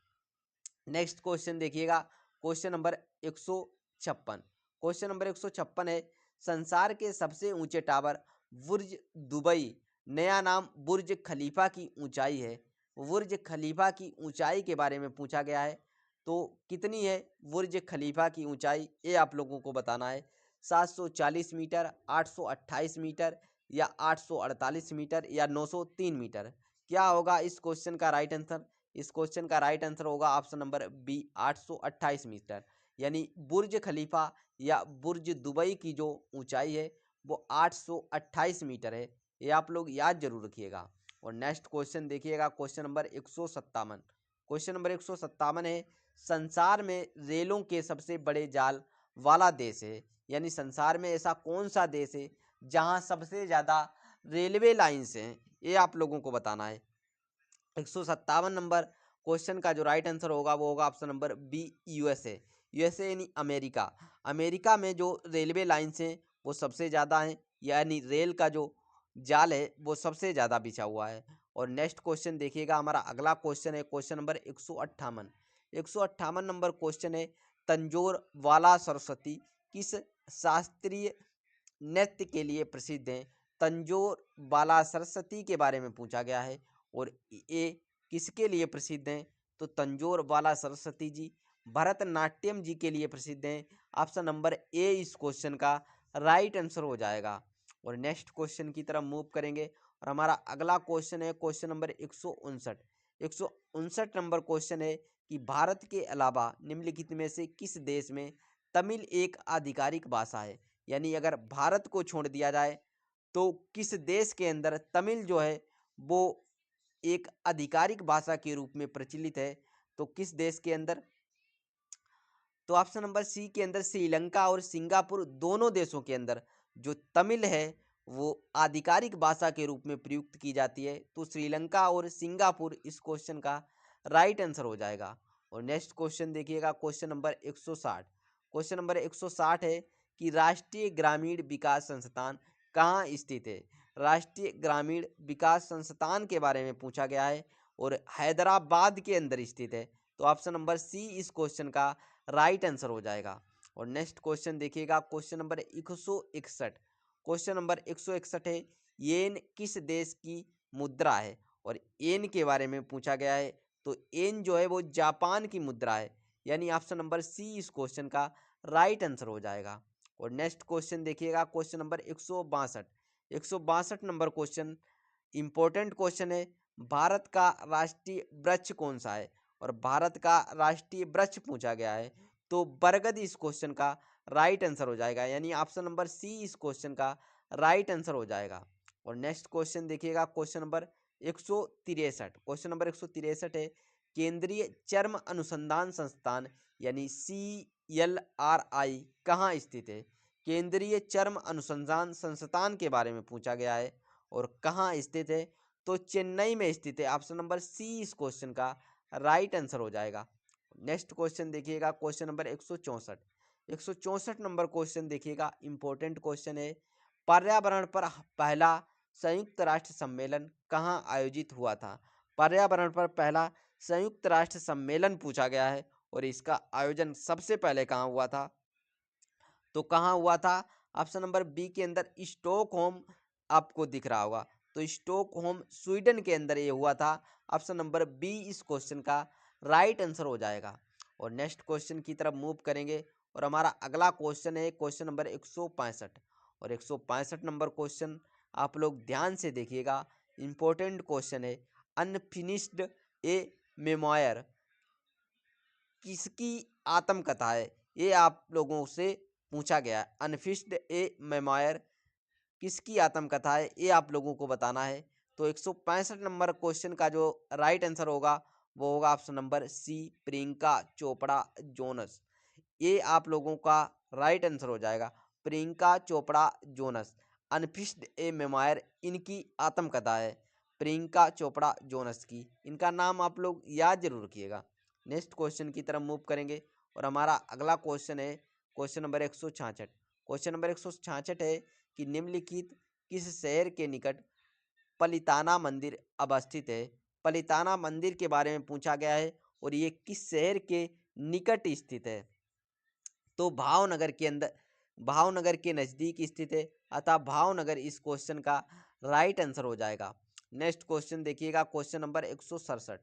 नेक्स्ट क्वेश्चन देखिएगा, क्वेश्चन नंबर 156। क्वेश्चन नंबर 156 है, संसार के सबसे ऊंचे टावर बुर्ज दुबई, नया नाम बुर्ज खलीफा की ऊंचाई है। बुर्ज खलीफा की ऊंचाई के बारे में पूछा गया है। तो कितनी है बुर्ज खलीफा की ऊंचाई, ये आप लोगों को बताना है। 740 मीटर, 828 मीटर या 848 मीटर या 903 मीटर। क्या होगा इस क्वेश्चन का राइट आंसर? इस क्वेश्चन का राइट आंसर होगा ऑप्शन नंबर बी, 828 मीटर। यानी बुर्ज खलीफा या बुर्ज दुबई की जो ऊंचाई है वो 828 मीटर है। ये आप लोग याद जरूर रखिएगा। और नेक्स्ट क्वेश्चन देखिएगा, क्वेश्चन नंबर 157। क्वेश्चन नंबर 157 है, संसार में रेलों के सबसे बड़े जाल वाला देश है। यानी संसार में ऐसा कौन सा देश है जहां सबसे ज्यादा रेलवे लाइंस हैं, ये आप लोगों को बताना है। 157 नंबर क्वेश्चन का जो राइट आंसर होगा वो होगा option number B, USA. USA यानी अमेरिका। अमेरिका में जो रेलवे लाइंस हैं वो सबसे ज़्यादा हैं, यानी रेल का जो जाल है वो सबसे ज़्यादा बिछा हुआ है। और नेक्स्ट क्वेश्चन देखिएगा, हमारा अगला क्वेश्चन है क्वेश्चन नंबर 158। 158 नंबर क्वेश्चन है, तंजोर वाला सरस्वती किस शास्त्रीय नृत्य के लिए प्रसिद्ध हैं? तंजोर बाला सरस्वती के बारे में पूछा गया है। और ये किसके लिए प्रसिद्ध हैं? तो तंजोर बाला सरस्वती जी भरतनाट्यम जी के लिए प्रसिद्ध हैं। ऑप्शन नंबर ए इस क्वेश्चन का राइट आंसर हो जाएगा। और नेक्स्ट क्वेश्चन की तरफ मूव करेंगे और हमारा अगला क्वेश्चन है क्वेश्चन नंबर 159। 159 नंबर क्वेश्चन है कि भारत के अलावा निम्नलिखित में से किस देश में तमिल एक आधिकारिक भाषा है? यानी अगर भारत को छोड़ दिया जाए तो किस देश के अंदर तमिल जो है वो एक आधिकारिक भाषा के रूप में प्रचलित है? तो किस देश के अंदर? तो ऑप्शन नंबर सी के अंदर श्रीलंका और सिंगापुर दोनों देशों के अंदर जो तमिल है वो आधिकारिक भाषा के रूप में प्रयुक्त की जाती है। तो श्रीलंका और सिंगापुर इस क्वेश्चन का राइट आंसर हो जाएगा। और नेक्स्ट क्वेश्चन देखिएगा, क्वेश्चन नंबर 160। क्वेश्चन नंबर 160 है कि राष्ट्रीय ग्रामीण विकास संस्थान कहाँ स्थित है? राष्ट्रीय ग्रामीण विकास संस्थान के बारे में पूछा गया है और हैदराबाद के अंदर स्थित है। तो ऑप्शन नंबर सी इस क्वेश्चन का राइट आंसर हो जाएगा। और नेक्स्ट क्वेश्चन देखिएगा, क्वेश्चन नंबर 161। क्वेश्चन नंबर 161 है, येन किस देश की मुद्रा है? और येन के बारे में पूछा गया है। तो येन जो है वो जापान की मुद्रा है। यानी ऑप्शन नंबर सी इस क्वेश्चन का राइट आंसर हो जाएगा। और नेक्स्ट क्वेश्चन देखिएगा, question number 162। 162 number question important question है, भारत का राष्ट्रीय वृक्ष कौन सा है? और भारत का राष्ट्रीय वृक्ष पूछा गया है तो बरगद इस क्वेश्चन का राइट आंसर हो जाएगा। यानी ऑप्शन नंबर सी इस क्वेश्चन का राइट आंसर हो जाएगा। और नेक्स्ट क्वेश्चन देखिएगा, क्वेश्चन नंबर 163। क्वेश्चन नंबर 163 है, केंद्रीय चर्म अनुसंधान संस्थान यानी CLRI कहाँ स्थित है? केंद्रीय चर्म अनुसंधान संस्थान के बारे में पूछा गया है और कहाँ स्थित है? तो चेन्नई में स्थित है। ऑप्शन नंबर सी इस क्वेश्चन का राइट आंसर हो जाएगा। नेक्स्ट क्वेश्चन देखिएगा, क्वेश्चन नंबर 164। 164 नंबर क्वेश्चन देखिएगा, इंपॉर्टेंट क्वेश्चन है, पर्यावरण पर पहला संयुक्त राष्ट्र सम्मेलन कहाँ आयोजित हुआ था? पर्यावरण पर पहला संयुक्त राष्ट्र सम्मेलन पूछा गया है और इसका आयोजन सबसे पहले कहाँ हुआ था? तो कहाँ हुआ था? ऑप्शन नंबर बी के अंदर स्टॉकहोम आपको दिख रहा होगा। तो स्टॉकहोम स्वीडन के अंदर ये हुआ था। ऑप्शन नंबर बी इस क्वेश्चन का राइट आंसर हो जाएगा। और नेक्स्ट क्वेश्चन की तरफ मूव करेंगे और हमारा अगला क्वेश्चन है क्वेश्चन नंबर 165। और 165 नंबर क्वेश्चन आप लोग ध्यान से देखिएगा, इंपॉर्टेंट क्वेश्चन है, अनफिनिश्ड ए मेमोयर किसकी आत्मकथा है? ये आप लोगों से पूछा गया है। अनफिनिश्ड ए मेमोयर किसकी आत्मकथा है, ये आप लोगों को बताना है। तो 165 नंबर क्वेश्चन का जो राइट आंसर होगा वो होगा option number C, Priyanka Chopra Jonas. ये आप लोगों का राइट आंसर हो जाएगा। Priyanka Chopra Jonas, unfinished a memoir इनकी आत्मकथा है, प्रियंका चोपड़ा जोनस की। इनका नाम आप लोग याद जरूर रखिएगा। नेक्स्ट क्वेश्चन की तरफ मूव करेंगे और हमारा अगला क्वेश्चन है क्वेश्चन नंबर 166। क्वेश्चन नंबर 166 है कि निम्नलिखित किस शहर के निकट पलिताना मंदिर अवस्थित है? पलिताना मंदिर के बारे में पूछा गया है और ये किस शहर के निकट स्थित है? तो भावनगर के अंदर, भावनगर के नज़दीक स्थित है, अतः भावनगर इस क्वेश्चन का राइट आंसर हो जाएगा। नेक्स्ट क्वेश्चन देखिएगा, क्वेश्चन नंबर 167।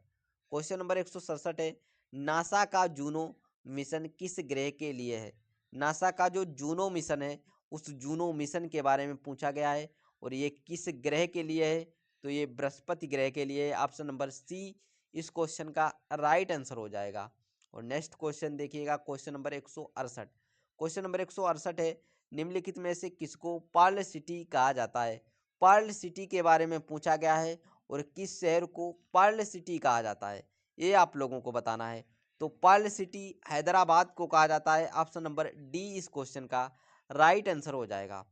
क्वेश्चन नंबर 167 है, नासा का जूनो मिशन किस ग्रह के लिए है? नासा का जो जूनो मिशन है उस जूनो मिशन के बारे में पूछा गया है और ये किस ग्रह के लिए है? तो ये बृहस्पति ग्रह के लिए है। ऑप्शन नंबर सी इस क्वेश्चन का राइट आंसर हो जाएगा। और नेक्स्ट क्वेश्चन देखिएगा, क्वेश्चन नंबर 168। क्वेश्चन नंबर 168 है, निम्नलिखित में से किसको पर्ल सिटी कहा जाता है? पर्ल सिटी के बारे में पूछा गया है और किस शहर को पर्ल सिटी कहा जाता है, ये आप लोगों को बताना है। तो पर्ल सिटी हैदराबाद को कहा जाता है। ऑप्शन नंबर डी इस क्वेश्चन का राइट आंसर हो जाएगा।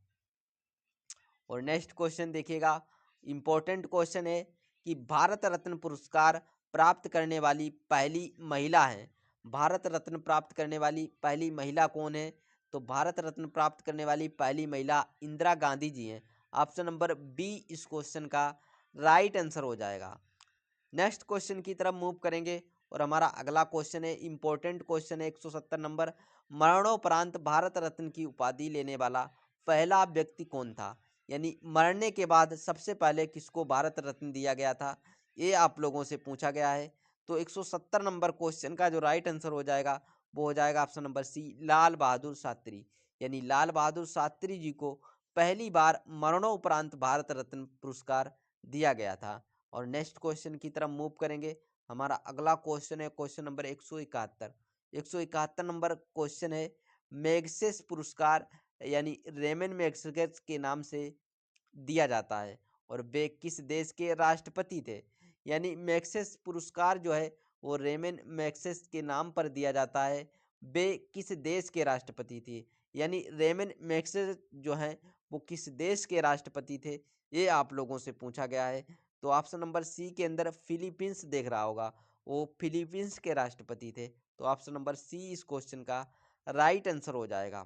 और नेक्स्ट क्वेश्चन देखिएगा, इंपॉर्टेंट क्वेश्चन है कि भारत रत्न पुरस्कार प्राप्त करने वाली पहली महिला है। भारत रत्न प्राप्त करने वाली पहली महिला कौन है? तो भारत रत्न प्राप्त करने वाली पहली महिला इंदिरा गांधी जी हैं। ऑप्शन नंबर बी इस क्वेश्चन का राइट आंसर हो जाएगा। नेक्स्ट क्वेश्चन की तरफ मूव करेंगे और हमारा अगला क्वेश्चन है, इंपॉर्टेंट क्वेश्चन है 170 नंबर, मरणोपरांत भारत रत्न की उपाधि लेने वाला पहला व्यक्ति कौन था? यानी मरने के बाद सबसे पहले किसको भारत रत्न दिया गया था, ये आप लोगों से पूछा गया है। तो 170 नंबर क्वेश्चन का जो राइट आंसर हो जाएगा वो हो जाएगा ऑप्शन नंबर सी, लाल बहादुर शास्त्री। यानी लाल बहादुर शास्त्री जी को पहली बार मरणोपरांत भारत रत्न पुरस्कार दिया गया था। और नेक्स्ट क्वेश्चन की तरफ मूव करेंगे। हमारा अगला क्वेश्चन है क्वेश्चन नंबर 171। 171 नंबर क्वेश्चन है, मैग्सेस पुरस्कार यानी रेमन मैग्सेस के नाम से दिया जाता है और वे किस देश के राष्ट्रपति थे? यानी मैग्सेस पुरस्कार जो है वो रेमन मैग्सेस के नाम पर दिया जाता है। वे किस देश के राष्ट्रपति थे? यानी रेमन मैग्सेस जो है वो किस देश के राष्ट्रपति थे, ये आप लोगों से पूछा गया है। तो ऑप्शन नंबर सी के अंदर फिलीपींस देख रहा होगा, वो फिलीपींस के राष्ट्रपति थे। तो ऑप्शन नंबर सी इस क्वेश्चन का राइट आंसर हो जाएगा।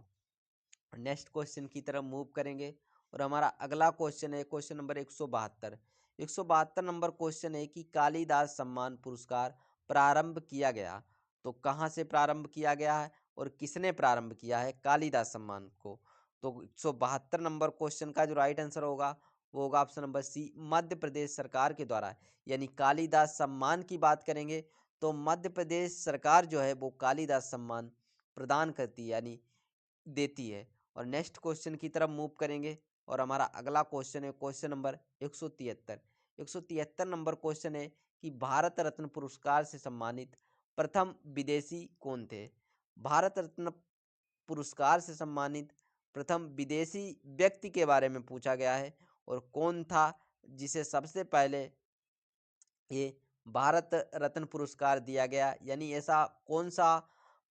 नेक्स्ट क्वेश्चन की तरफ मूव करेंगे और हमारा अगला क्वेश्चन है क्वेश्चन नंबर 172। 172 नंबर क्वेश्चन है कि कालिदास सम्मान पुरस्कार प्रारंभ किया गया, तो कहाँ से प्रारंभ किया गया है और किसने प्रारंभ किया है कालिदास सम्मान को? तो 172 नंबर क्वेश्चन का जो राइट आंसर होगा वो होगा ऑप्शन नंबर सी, मध्य प्रदेश सरकार के द्वारा। यानी कालिदास सम्मान की बात करेंगे तो मध्य प्रदेश सरकार जो है वो कालिदास सम्मान प्रदान करती है यानी देती है। और नेक्स्ट क्वेश्चन की तरफ मूव करेंगे और हमारा अगला क्वेश्चन है क्वेश्चन नंबर 173। 173 नंबर क्वेश्चन है कि भारत रत्न पुरस्कार से सम्मानित प्रथम विदेशी कौन थे? भारत रत्न पुरस्कार से सम्मानित प्रथम विदेशी व्यक्ति के बारे में पूछा गया है और कौन था जिसे सबसे पहले ये भारत रत्न पुरस्कार दिया गया, यानी ऐसा कौन सा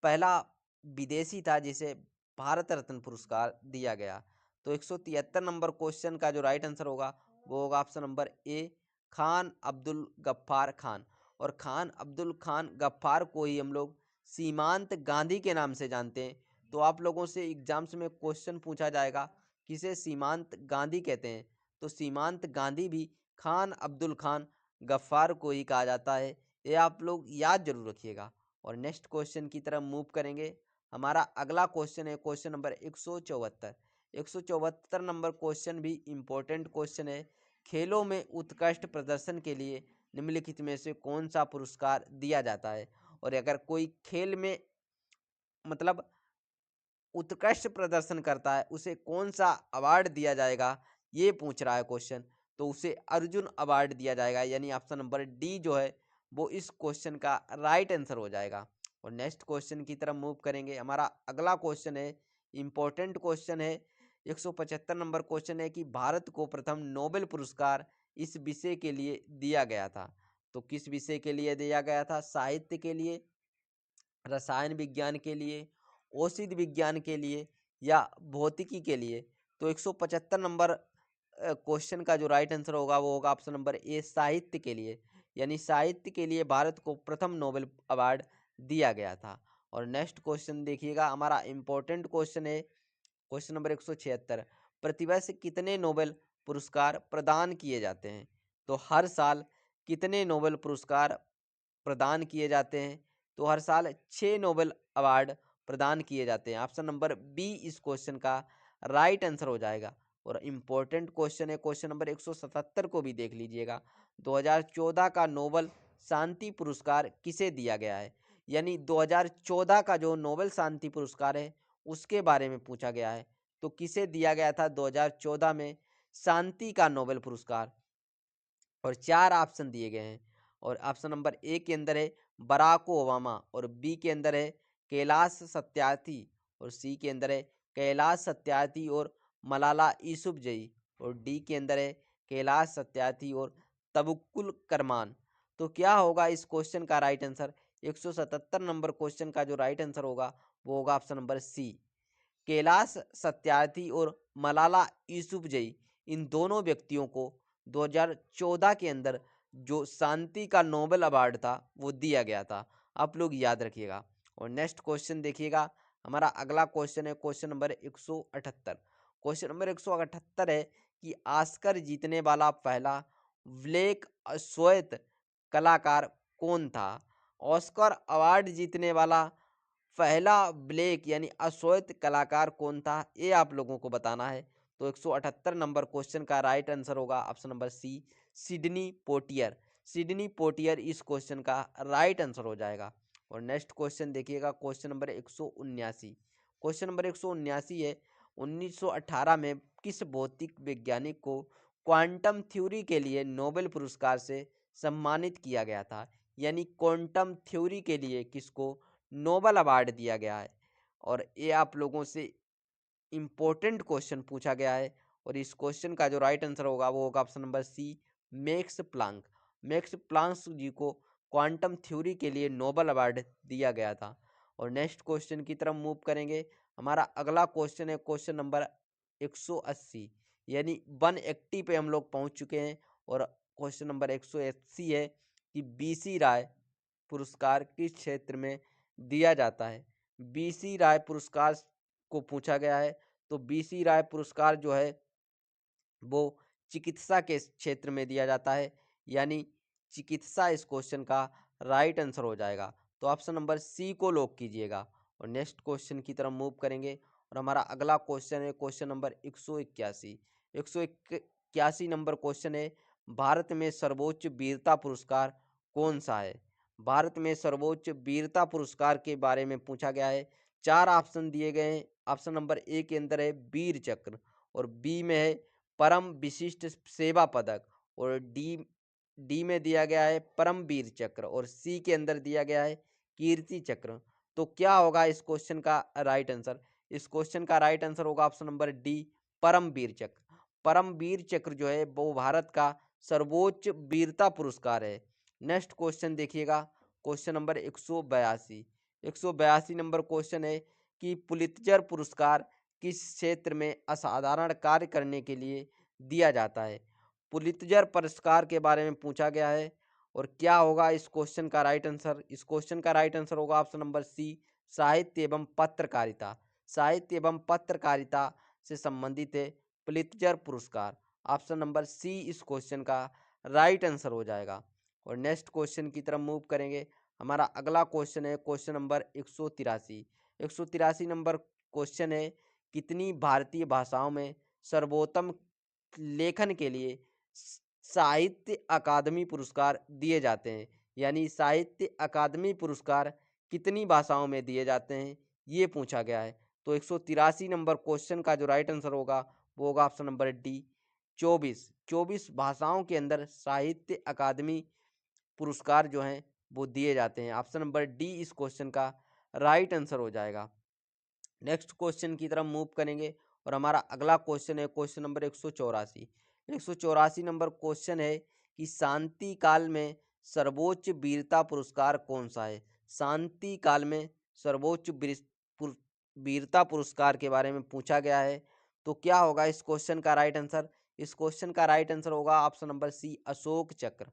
पहला विदेशी था जिसे भारत रत्न पुरस्कार दिया गया? तो 173 नंबर क्वेश्चन का जो राइट आंसर होगा वो होगा option number A, Khan Abdul Ghaffar Khan. और खान अब्दुल खान गफ्फार को ही हम लोग सीमांत गांधी के नाम से जानते हैं। तो आप लोगों से एग्जाम्स में क्वेश्चन पूछा जाएगा किसे सीमांत गांधी कहते हैं, तो सीमांत गांधी भी खान अब्दुल खान गफ्फार को ही कहा जाता है, ये आप लोग याद जरूर रखिएगा। और नेक्स्ट क्वेश्चन की तरफ मूव करेंगे। हमारा अगला क्वेश्चन है क्वेश्चन नंबर 174। 174 नंबर क्वेश्चन भी इम्पोर्टेंट क्वेश्चन है, खेलों में उत्कृष्ट प्रदर्शन के लिए निम्नलिखित में से कौन सा पुरस्कार दिया जाता है? और अगर कोई खेल में मतलब उत्कृष्ट प्रदर्शन करता है उसे कौन सा अवार्ड दिया जाएगा, ये पूछ रहा है क्वेश्चन। तो उसे अर्जुन अवार्ड दिया जाएगा, यानी ऑप्शन नंबर डी जो है वो इस क्वेश्चन का राइट आंसर हो जाएगा। और नेक्स्ट क्वेश्चन की तरफ मूव करेंगे। हमारा अगला क्वेश्चन है इंपॉर्टेंट क्वेश्चन है, 175 नंबर क्वेश्चन है कि भारत को प्रथम नोबेल पुरस्कार इस विषय के लिए दिया गया था। तो किस विषय के लिए दिया गया था? साहित्य के लिए, रसायन विज्ञान के लिए, औषधि विज्ञान के लिए या भौतिकी के लिए? तो 175 नंबर क्वेश्चन का जो राइट आंसर होगा वो होगा ऑप्शन नंबर ए, साहित्य के लिए। यानी साहित्य के लिए भारत को प्रथम नोबेल अवार्ड दिया गया था। और नेक्स्ट क्वेश्चन देखिएगा, हमारा इंपॉर्टेंट क्वेश्चन है क्वेश्चन नंबर 176, प्रतिवर्ष से कितने नोबेल पुरस्कार प्रदान किए जाते हैं? तो हर साल कितने नोबेल पुरस्कार प्रदान किए जाते हैं? तो हर साल 6 नोबेल अवार्ड प्रदान किए जाते हैं। ऑप्शन नंबर बी इस क्वेश्चन का राइट आंसर हो जाएगा। और इम्पोर्टेंट क्वेश्चन है क्वेश्चन नंबर 177 को भी देख लीजिएगा, 2014 का नोबेल शांति पुरस्कार किसे दिया गया है? यानी 2014 का जो नोबेल शांति पुरस्कार है उसके बारे में पूछा गया है। तो किसे दिया गया था 2014 में शांति का नोबेल पुरस्कार? और 4 ऑप्शन दिए गए हैं। और ऑप्शन नंबर ए के अंदर है बराक ओबामा, और बी के अंदर है कैलाश सत्यार्थी, और सी के अंदर है कैलाश सत्यार्थी और मलाला यूसुफजई, और डी के अंदर है कैलाश सत्यार्थी और तबुक्कुल करमान। तो क्या होगा इस क्वेश्चन का राइट आंसर? 177 नंबर क्वेश्चन का जो राइट आंसर होगा वो होगा option number C, Kailash Satyarthi और मलाला यूसुफजई। इन दोनों व्यक्तियों को 2014 के अंदर जो शांति का नोबेल अवार्ड था वो दिया गया था, आप लोग याद रखिएगा। और नेक्स्ट क्वेश्चन देखिएगा, हमारा अगला क्वेश्चन है क्वेश्चन नंबर 178। क्वेश्चन नंबर 178 है कि ऑस्कर जीतने वाला पहला ब्लैक श्वेत कलाकार कौन था? ऑस्कर अवार्ड जीतने वाला पहला ब्लैक यानी अश्वेत कलाकार कौन था, ये आप लोगों को बताना है। तो 178 नंबर क्वेश्चन का राइट आंसर होगा option number C, Sidney Poitier. Sidney Poitier इस क्वेश्चन का राइट आंसर हो जाएगा। और नेक्स्ट क्वेश्चन देखिएगा, क्वेश्चन नंबर 179। क्वेश्चन नंबर 179 है 1918 में किस भौतिक वैज्ञानिक को क्वांटम थ्योरी के लिए नोबेल पुरस्कार से सम्मानित किया गया था? यानी क्वांटम थ्योरी के लिए किसको नोबेल अवार्ड दिया गया है? और ये आप लोगों से इम्पोर्टेंट क्वेश्चन पूछा गया है। और इस क्वेश्चन का जो राइट आंसर होगा वो होगा option number C, Max Planck. Max Planck ji को क्वांटम थ्योरी के लिए नोबेल अवार्ड दिया गया था। और नेक्स्ट क्वेश्चन की तरफ मूव करेंगे, हमारा अगला क्वेश्चन है क्वेश्चन नंबर 180, यानी 180 पे हम लोग पहुंच चुके हैं। और क्वेश्चन नंबर 180 है कि बीसी राय पुरस्कार किस क्षेत्र में दिया जाता है? बीसी राय पुरस्कार को पूछा गया है। तो बीसी राय पुरस्कार जो है वो चिकित्सा के क्षेत्र में दिया जाता है, यानी चिकित्सा इस क्वेश्चन का राइट आंसर हो जाएगा। तो ऑप्शन नंबर सी को लॉक कीजिएगा। और नेक्स्ट क्वेश्चन की तरफ मूव करेंगे, और हमारा अगला क्वेश्चन है क्वेश्चन नंबर 181। 181 नंबर क्वेश्चन है भारत में सर्वोच्च वीरता पुरस्कार कौन सा है? भारत में सर्वोच्च वीरता पुरस्कार के बारे में पूछा गया है। 4 ऑप्शन दिए गए हैं। ऑप्शन नंबर ए के अंदर है वीर चक्र, और बी में है परम विशिष्ट सेवा पदक, और डी डी में दिया गया है परम वीर चक्र, और सी के अंदर दिया गया है कीर्ति चक्र। तो क्या होगा इस क्वेश्चन का राइट आंसर? इस क्वेश्चन का राइट आंसर होगा ऑप्शन नंबर डी, परम वीर चक्र। परम वीर चक्र जो है वो भारत का सर्वोच्च वीरता पुरस्कार है। नेक्स्ट क्वेश्चन देखिएगा, क्वेश्चन नंबर 182। 182 नंबर क्वेश्चन है कि पुलित्जर पुरस्कार किस क्षेत्र में असाधारण कार्य करने के लिए दिया जाता है? पुलित्जर पुरस्कार के बारे में पूछा गया है। और क्या होगा इस क्वेश्चन का राइट आंसर? इस क्वेश्चन का राइट आंसर होगा ऑप्शन नंबर सी, साहित्य एवं पत्रकारिता। साहित्य एवं पत्रकारिता से संबंधित है पुलित्जर पुरस्कार। ऑप्शन नंबर सी इस क्वेश्चन का राइट आंसर हो जाएगा। और नेक्स्ट क्वेश्चन की तरफ मूव करेंगे, हमारा अगला क्वेश्चन है क्वेश्चन नंबर 183। 183 नंबर क्वेश्चन है कितनी भारतीय भाषाओं में सर्वोत्तम लेखन के लिए साहित्य अकादमी पुरस्कार दिए जाते हैं? यानी साहित्य अकादमी पुरस्कार कितनी भाषाओं में दिए जाते हैं, ये पूछा गया है। तो 183 नंबर क्वेश्चन का जो राइट आंसर होगा वो होगा ऑप्शन नंबर डी, 24। 24 भाषाओं के अंदर साहित्य अकादमी पुरस्कार जो हैं वो दिए जाते हैं। ऑप्शन नंबर डी इस क्वेश्चन का राइट आंसर हो जाएगा। नेक्स्ट क्वेश्चन की तरफ मूव करेंगे, और हमारा अगला क्वेश्चन है क्वेश्चन नंबर 184। 184 नंबर क्वेश्चन है कि शांति काल में सर्वोच्च वीरता पुरस्कार कौन सा है? शांति काल में सर्वोच्च वीरता पुरस्कार के बारे में पूछा गया है। तो क्या होगा इस क्वेश्चन का राइट आंसर? इस क्वेश्चन का राइट आंसर होगा ऑप्शन नंबर सी, अशोक चक्र।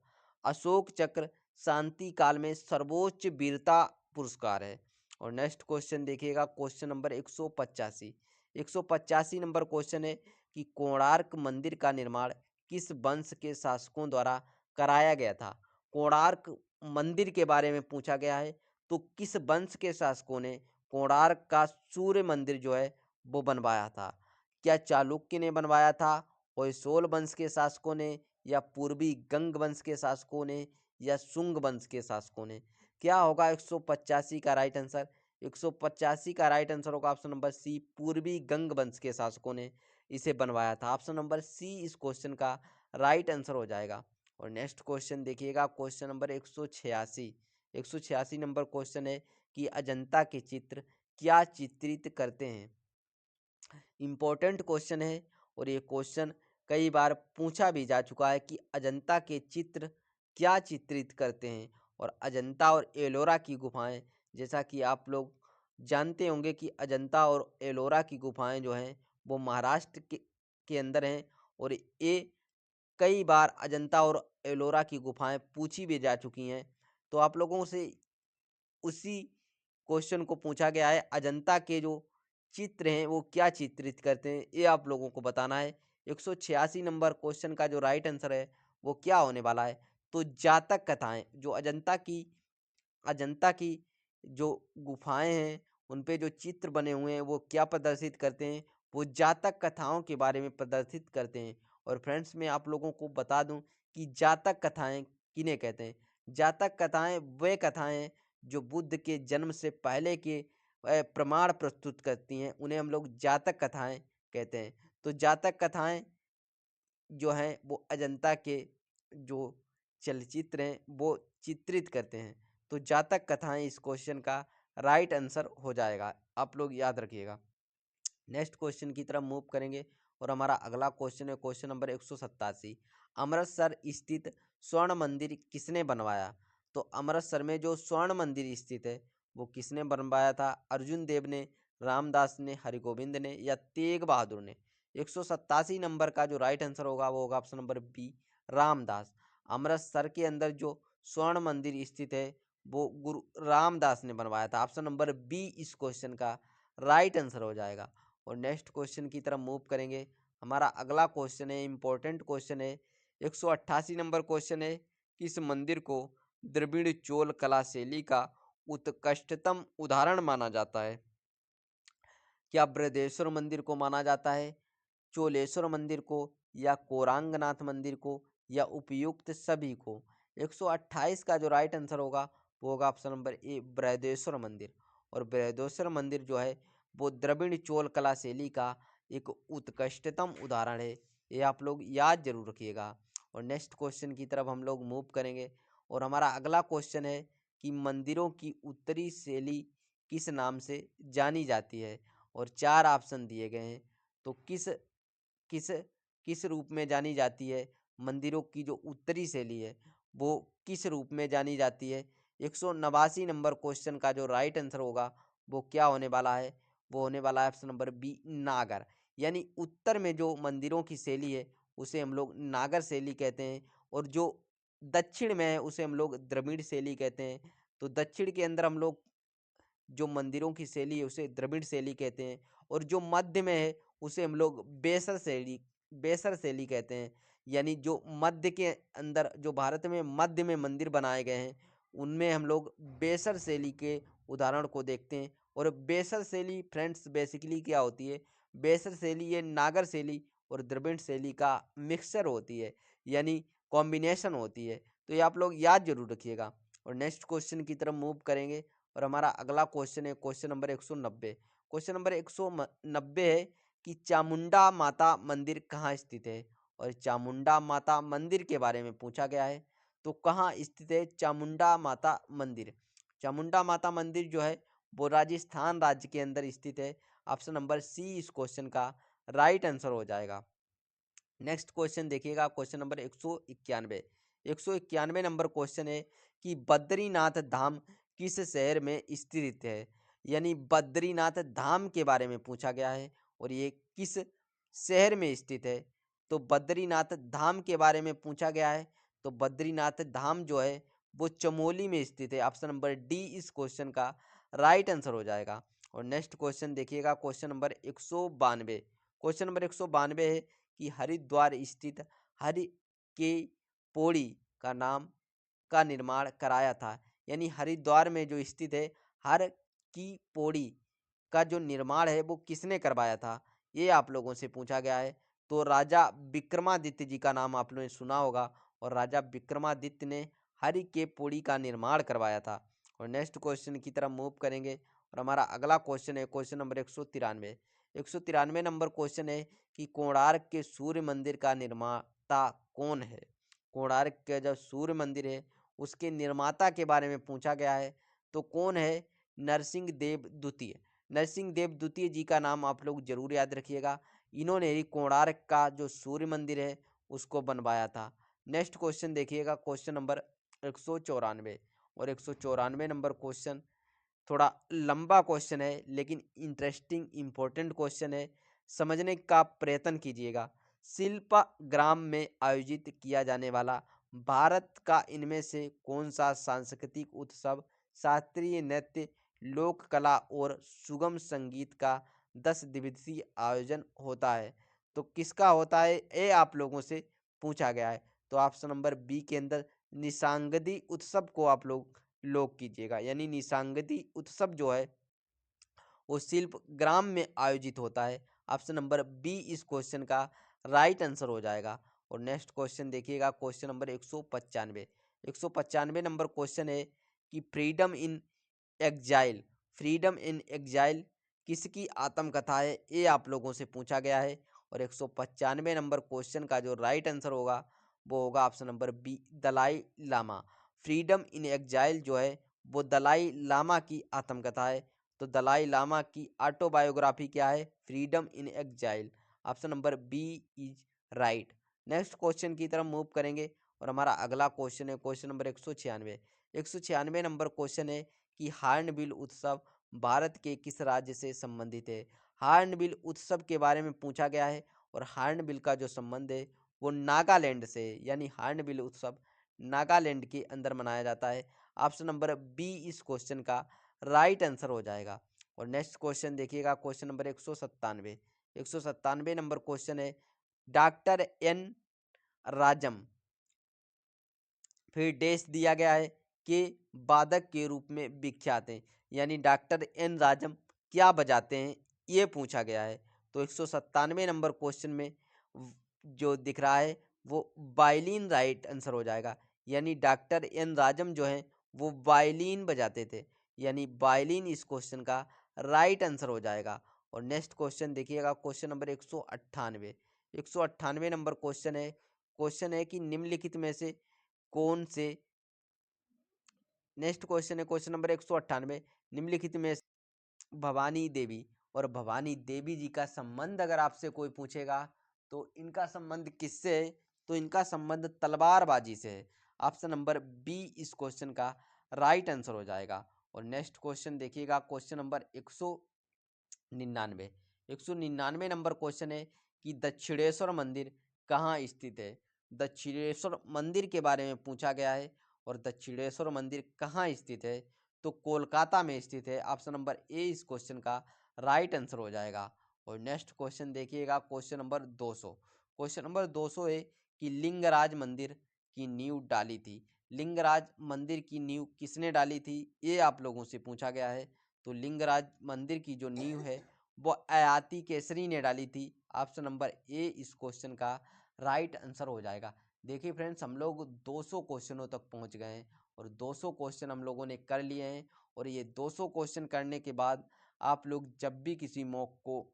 अशोक चक्र शांति काल में सर्वोच्च वीरता पुरस्कार है। और नेक्स्ट क्वेश्चन देखिएगा, क्वेश्चन नंबर 185। 185 नंबर क्वेश्चन है कि कोणार्क मंदिर का निर्माण किस वंश के शासकों द्वारा कराया गया था? कोणार्क मंदिर के बारे में पूछा गया है। तो किस वंश के शासकों ने कोणार्क का सूर्य मंदिर जो है वो बनवाया था? क्या चालुक्य ने बनवाया था, होयसोल वंश के शासकों ने, या पूर्वी गंग वंश के शासकों ने, या शुंग वंश के शासकों ने? क्या होगा 185 का राइट आंसर? 185 का राइट आंसर होगा ऑप्शन नंबर सी, पूर्वी गंग वंश के शासकों ने इसे बनवाया था। ऑप्शन नंबर सी इस क्वेश्चन का राइट आंसर हो जाएगा। और नेक्स्ट क्वेश्चन देखिएगा, क्वेश्चन नंबर 186। 186 नंबर क्वेश्चन है कि अजंता के चित्र क्या चित्रित करते हैं। इम्पोर्टेंट क्वेश्चन है और ये क्वेश्चन कई बार पूछा भी जा चुका है कि अजंता के चित्र क्या चित्रित करते हैं। और अजंता और एलोरा की गुफाएं, जैसा कि आप लोग जानते होंगे कि अजंता और एलोरा की गुफाएं जो हैं वो महाराष्ट्र के अंदर हैं। और ये कई बार अजंता और एलोरा की गुफाएं पूछी भी जा चुकी हैं। तो आप लोगों से उसी क्वेश्चन को पूछा गया है, अजंता के जो चित्र हैं वो क्या चित्रित करते हैं, ये आप लोगों को बताना है। 186 नंबर क्वेश्चन का जो राइट आंसर है वो क्या होने वाला है? तो जातक कथाएं, जो अजंता की जो गुफाएं हैं उन पे जो चित्र बने हुए हैं वो क्या प्रदर्शित करते हैं? वो जातक कथाओं के बारे में प्रदर्शित करते हैं। और फ्रेंड्स, मैं आप लोगों को बता दूं कि जातक कथाएं किन्हें कहते हैं। जातक कथाएं वे कथाएं हैं जो बुद्ध के जन्म से पहले के प्रमाण प्रस्तुत करती हैं, उन्हें हम लोग जातक कथाएं कहते हैं। तो जातक कथाएं जो हैं वो अजंता के जो चलचित्र हैं वो चित्रित करते हैं। तो जातक कथाएं इस क्वेश्चन का राइट आंसर हो जाएगा, आप लोग याद रखिएगा। नेक्स्ट क्वेश्चन की तरफ मूव करेंगे और हमारा अगला क्वेश्चन है क्वेश्चन नंबर 187। अमृतसर स्थित स्वर्ण मंदिर किसने बनवाया? तो अमृतसर में जो स्वर्ण मंदिर स्थित है वो किसने बनवाया था? अर्जुन देव ने, रामदास ने, हरिगोविंद ने या तेग बहादुर ने? 187 नंबर का जो राइट आंसर होगा वो होगा option number B, Ramdas. Amritsar के अंदर जो स्वर्ण मंदिर स्थित है वो गुरु रामदास ने बनवाया था। ऑप्शन नंबर बी इस क्वेश्चन का राइट आंसर हो जाएगा। और नेक्स्ट क्वेश्चन की तरफ मूव करेंगे। हमारा अगला क्वेश्चन है, इंपॉर्टेंट क्वेश्चन है, 188 नंबर क्वेश्चन है कि इस मंदिर को द्रविड़ चोल कला शैली का उत्कृष्टतम उदाहरण माना जाता है। क्या बृहदेश्वर मंदिर को माना जाता है, चोलेश्वर मंदिर को, या कोरांगनाथ मंदिर को, या उपयुक्त सभी को? 128 का जो राइट आंसर होगा वो होगा ऑप्शन नंबर ए, बृहदेश्वर मंदिर। और बृहदेश्वर मंदिर जो है वो द्रविड़ चोल कला शैली का एक उत्कृष्टतम उदाहरण है, ये आप लोग याद जरूर रखिएगा। और नेक्स्ट क्वेश्चन की तरफ हम लोग मूव करेंगे और हमारा अगला क्वेश्चन है कि मंदिरों की उत्तरी शैली किस नाम से जानी जाती है? और चार ऑप्शन दिए गए हैं। तो किस किस किस रूप में जानी जाती है? मंदिरों की जो उत्तरी शैली है वो किस रूप में जानी जाती है? 189 नंबर क्वेश्चन का जो राइट आंसर होगा वो क्या होने वाला है? वो होने वाला है ऑप्शन नंबर बी, नागर। यानी उत्तर में जो मंदिरों की शैली है उसे हम लोग नागर शैली कहते हैं, और जो दक्षिण में है उसे हम लोग द्रविड़ शैली कहते हैं। तो दक्षिण के अंदर हम लोग जो मंदिरों की शैली है उसे द्रविड़ शैली कहते हैं, और जो मध्य में है उसे हम लोग बेसर शैली कहते हैं। यानी जो मध्य के अंदर, जो भारत में मध्य में मंदिर बनाए गए हैं उनमें हम लोग बेसर शैली के उदाहरण को देखते हैं। और बेसर शैली फ्रेंड्स बेसिकली क्या होती है? बेसर शैली ये नागर शैली और द्रविड़ शैली का मिक्सचर होती है, यानी कॉम्बिनेशन होती है। तो ये आप लोग याद जरूर रखिएगा। और नेक्स्ट क्वेश्चन की तरफ मूव करेंगे और हमारा अगला क्वेश्चन है क्वेश्चन नंबर 190। क्वेश्चन नंबर 190 है कि चामुंडा माता मंदिर कहाँ स्थित है? और चामुंडा माता मंदिर के बारे में पूछा गया है। तो कहाँ स्थित है चामुंडा माता मंदिर? चामुंडा माता मंदिर जो है वो राजस्थान राज्य के अंदर स्थित है। ऑप्शन नंबर सी इस क्वेश्चन का राइट आंसर हो जाएगा। नेक्स्ट क्वेश्चन देखिएगा, क्वेश्चन नंबर 191। 191 नंबर क्वेश्चन है कि बद्रीनाथ धाम किस शहर में स्थित है? यानी बद्रीनाथ धाम के बारे में पूछा गया है और ये किस शहर में स्थित है? तो बद्रीनाथ धाम के बारे में पूछा गया है। तो बद्रीनाथ धाम जो है वो चमोली में स्थित है। ऑप्शन नंबर डी इस क्वेश्चन का राइट आंसर हो जाएगा। और नेक्स्ट क्वेश्चन देखिएगा, क्वेश्चन नंबर 192। क्वेश्चन नंबर 192 है कि हरिद्वार स्थित हरि के पौड़ी का निर्माण कराया था। यानी हरिद्वार में जो स्थित है हर की पौड़ी का जो निर्माण है वो किसने करवाया था? ये आप लोगों से पूछा गया है। तो राजा विक्रमादित्य जी का नाम आप लोगों ने सुना होगा, और राजा विक्रमादित्य ने हरि के पौड़ी का निर्माण करवाया था। और नेक्स्ट क्वेश्चन की तरफ मूव करेंगे और हमारा अगला क्वेश्चन है क्वेश्चन नंबर 193। 193 नंबर क्वेश्चन है कि कोणार्क के सूर्य मंदिर का निर्माता कौन है। कोणार्क के जो सूर्य मंदिर है उसके निर्माता के बारे में पूछा गया है। तो कौन है? नरसिंह देव द्वितीय। नरसिंह देव द्वितीय जी का नाम आप लोग जरूर याद रखिएगा। इन्होंने ही कोणार्क का जो सूर्य मंदिर है उसको बनवाया था। नेक्स्ट क्वेश्चन देखिएगा क्वेश्चन नंबर 194। और 194 नंबर क्वेश्चन थोड़ा लंबा क्वेश्चन है लेकिन इंटरेस्टिंग इंपॉर्टेंट क्वेश्चन है, समझने का प्रयत्न कीजिएगा। शिल्पग्राम में आयोजित किया जाने वाला भारत का इनमें से कौन सा सांस्कृतिक उत्सव शास्त्रीय नृत्य, लोक कला और सुगम संगीत का 10 दिवसीय आयोजन होता है? तो किसका होता है ये आप लोगों से पूछा गया है। तो ऑप्शन नंबर बी के अंदर निशांगदी उत्सव को आप लोग कीजिएगा, यानी निशांगदी उत्सव जो है वो शिल्प ग्राम में आयोजित होता है। ऑप्शन नंबर बी इस क्वेश्चन का राइट आंसर हो जाएगा। और नेक्स्ट क्वेश्चन देखिएगा क्वेश्चन नंबर 195। 195 नंबर क्वेश्चन है कि फ्रीडम इन एग्जाइल किसकी आत्मकथा है, ये आप लोगों से पूछा गया है। और 195 नंबर क्वेश्चन का जो राइट आंसर होगा वो होगा option number B Dalai Lama. Freedom in exile जो है वो दलाई लामा की आत्मकथा है। तो दलाई लामा की ऑटोबायोग्राफी क्या है? Freedom in exile. Option number B is right. Next question की तरफ मूव करेंगे और हमारा अगला क्वेश्चन है क्वेश्चन नंबर 196। 196 नंबर क्वेश्चन है कि हार्नबिल उत्सव भारत के किस राज्य से संबंधित है। हार्नबिल उत्सव के बारे में पूछा गया है और हार्नबिल का जो संबंध है वो नागालैंड से है, यानी हार्नबिल उत्सव नागालैंड के अंदर मनाया जाता है। ऑप्शन नंबर बी इस क्वेश्चन का राइट आंसर हो जाएगा। और नेक्स्ट क्वेश्चन देखिएगा क्वेश्चन नंबर 197। 197 नंबर क्वेश्चन है डॉक्टर एन राजम फिर डैश दिया गया है कि वादक के रूप में विख्यात हैं, यानी डॉक्टर एन राजम क्या बजाते हैं ये पूछा गया है। तो 197 नंबर क्वेश्चन में जो दिख रहा है वो वायलिन राइट आंसर हो जाएगा, यानी डॉक्टर एन राजम जो है वो वायलिन बजाते थे, यानी वायलिन इस क्वेश्चन का राइट आंसर हो जाएगा। और नेक्स्ट क्वेश्चन देखिएगा क्वेश्चन नंबर 198। 198 नंबर क्वेश्चन है कि निम्नलिखित में से कौन से नेक्स्ट क्वेश्चन है क्वेश्चन नंबर 198 निम्नलिखित में भवानी देवी और भवानी देवी जी का संबंध अगर आपसे कोई पूछेगा तो इनका संबंध किससे है? तो इनका संबंध तलवारबाजी से है। ऑप्शन नंबर बी इस क्वेश्चन का राइट आंसर हो जाएगा। और नेक्स्ट क्वेश्चन देखिएगा क्वेश्चन नंबर 199। 199 नंबर क्वेश्चन है कि दक्षिणेश्वर मंदिर कहाँ स्थित है। दक्षिणेश्वर मंदिर के बारे में पूछा गया है और दक्षिणेश्वर मंदिर कहाँ स्थित है? तो कोलकाता में स्थित है। ऑप्शन नंबर ए इस क्वेश्चन का राइट आंसर हो जाएगा। और नेक्स्ट क्वेश्चन देखिएगा क्वेश्चन नंबर 200। क्वेश्चन नंबर 200 है कि लिंगराज मंदिर की नींव डाली थी। लिंगराज मंदिर की नींव किसने डाली थी ये आप लोगों से पूछा गया है। तो लिंगराज मंदिर की जो नींव है वो अयाती केसरी ने डाली थी। ऑप्शन नंबर ए इस क्वेश्चन का राइट आंसर हो जाएगा। देखिए फ्रेंड्स हम लोग 200 क्वेश्चनों तक पहुंच गए हैं और 200 क्वेश्चन हम लोगों ने कर लिए हैं। और ये 200 क्वेश्चन करने के बाद आप लोग जब भी किसी मॉक को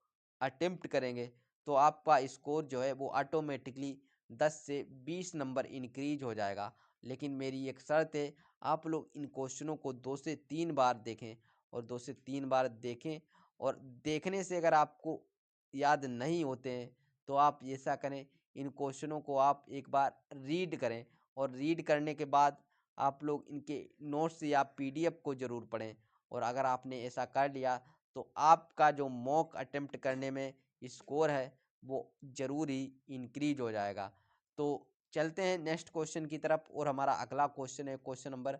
अटेम्प्ट करेंगे तो आपका स्कोर जो है वो ऑटोमेटिकली 10 से 20 नंबर इंक्रीज हो जाएगा। लेकिन मेरी एक शर्त है, आप लोग इन क्वेश्चनों को 2 से 3 बार देखें और 2 से 3 बार देखें और देखने से अगर आपको याद नहीं होते हैं तो आप ऐसा करें, इन क्वेश्चनों को आप एक बार रीड करें और रीड करने के बाद आप लोग इनके नोट्स या पीडीएफ को ज़रूर पढ़ें। और अगर आपने ऐसा कर लिया तो आपका जो मॉक अटेम्प्ट करने में स्कोर है वो ज़रूर ही इंक्रीज हो जाएगा। तो चलते हैं नेक्स्ट क्वेश्चन की तरफ और हमारा अगला क्वेश्चन है क्वेश्चन नंबर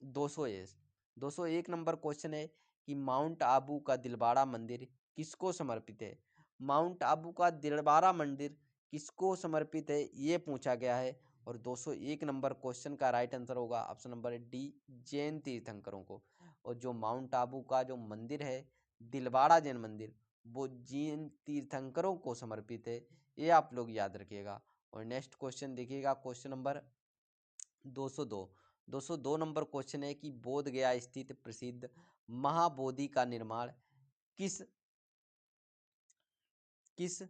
201। 201 नंबर क्वेश्चन है कि माउंट आबू का दिलवाड़ा मंदिर किसको समर्पित है। माउंट आबू का दिलवाड़ा मंदिर किसको समर्पित है ये पूछा गया है। और 201 नंबर क्वेश्चन का राइट आंसर होगा ऑप्शन नंबर डी जैन तीर्थंकरों को। और जो माउंट आबू का जो मंदिर है दिलवाड़ा जैन मंदिर वो जैन तीर्थंकरों को समर्पित है, ये आप लोग याद रखिएगा। और नेक्स्ट क्वेश्चन देखिएगा क्वेश्चन नंबर 202। 202 नंबर क्वेश्चन है कि बोध गया स्थित प्रसिद्ध महाबोधि का निर्माण किस किस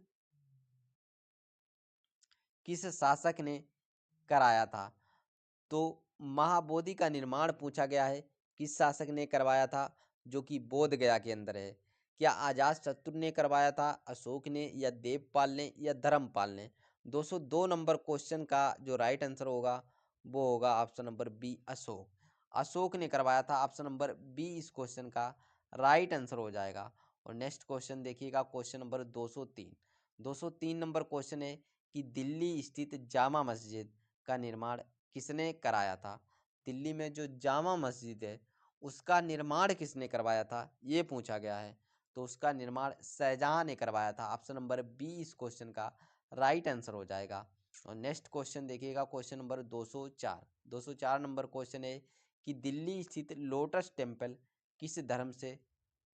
किस शासक ने कराया था। तो महाबोधि का निर्माण पूछा गया है किस शासक ने करवाया था, जो कि बोध गया के अंदर है। क्या अजात शत्रु ने करवाया था, अशोक ने, या देवपाल ने, या धर्मपाल ने। 202 नंबर क्वेश्चन का जो राइट आंसर होगा वो होगा option number B, Ashok. Ashok ने करवाया था। ऑप्शन नंबर बी इस क्वेश्चन का राइट आंसर हो जाएगा। और नेक्स्ट क्वेश्चन देखिएगा, क्वेश्चन नंबर 203। 203 नंबर क्वेश्चन है कि दिल्ली स्थित जामा मस्जिद का निर्माण किसने कराया था। दिल्ली में जो जामा मस्जिद है उसका निर्माण किसने करवाया था, ये पूछा गया है। तो उसका निर्माण शाहजहां ने करवाया था। ऑप्शन नंबर बी इस क्वेश्चन का राइट आंसर हो जाएगा। और नेक्स्ट क्वेश्चन देखिएगा, क्वेश्चन नंबर 204। 204 नंबर क्वेश्चन है कि दिल्ली स्थित लोटस टेम्पल किस धर्म से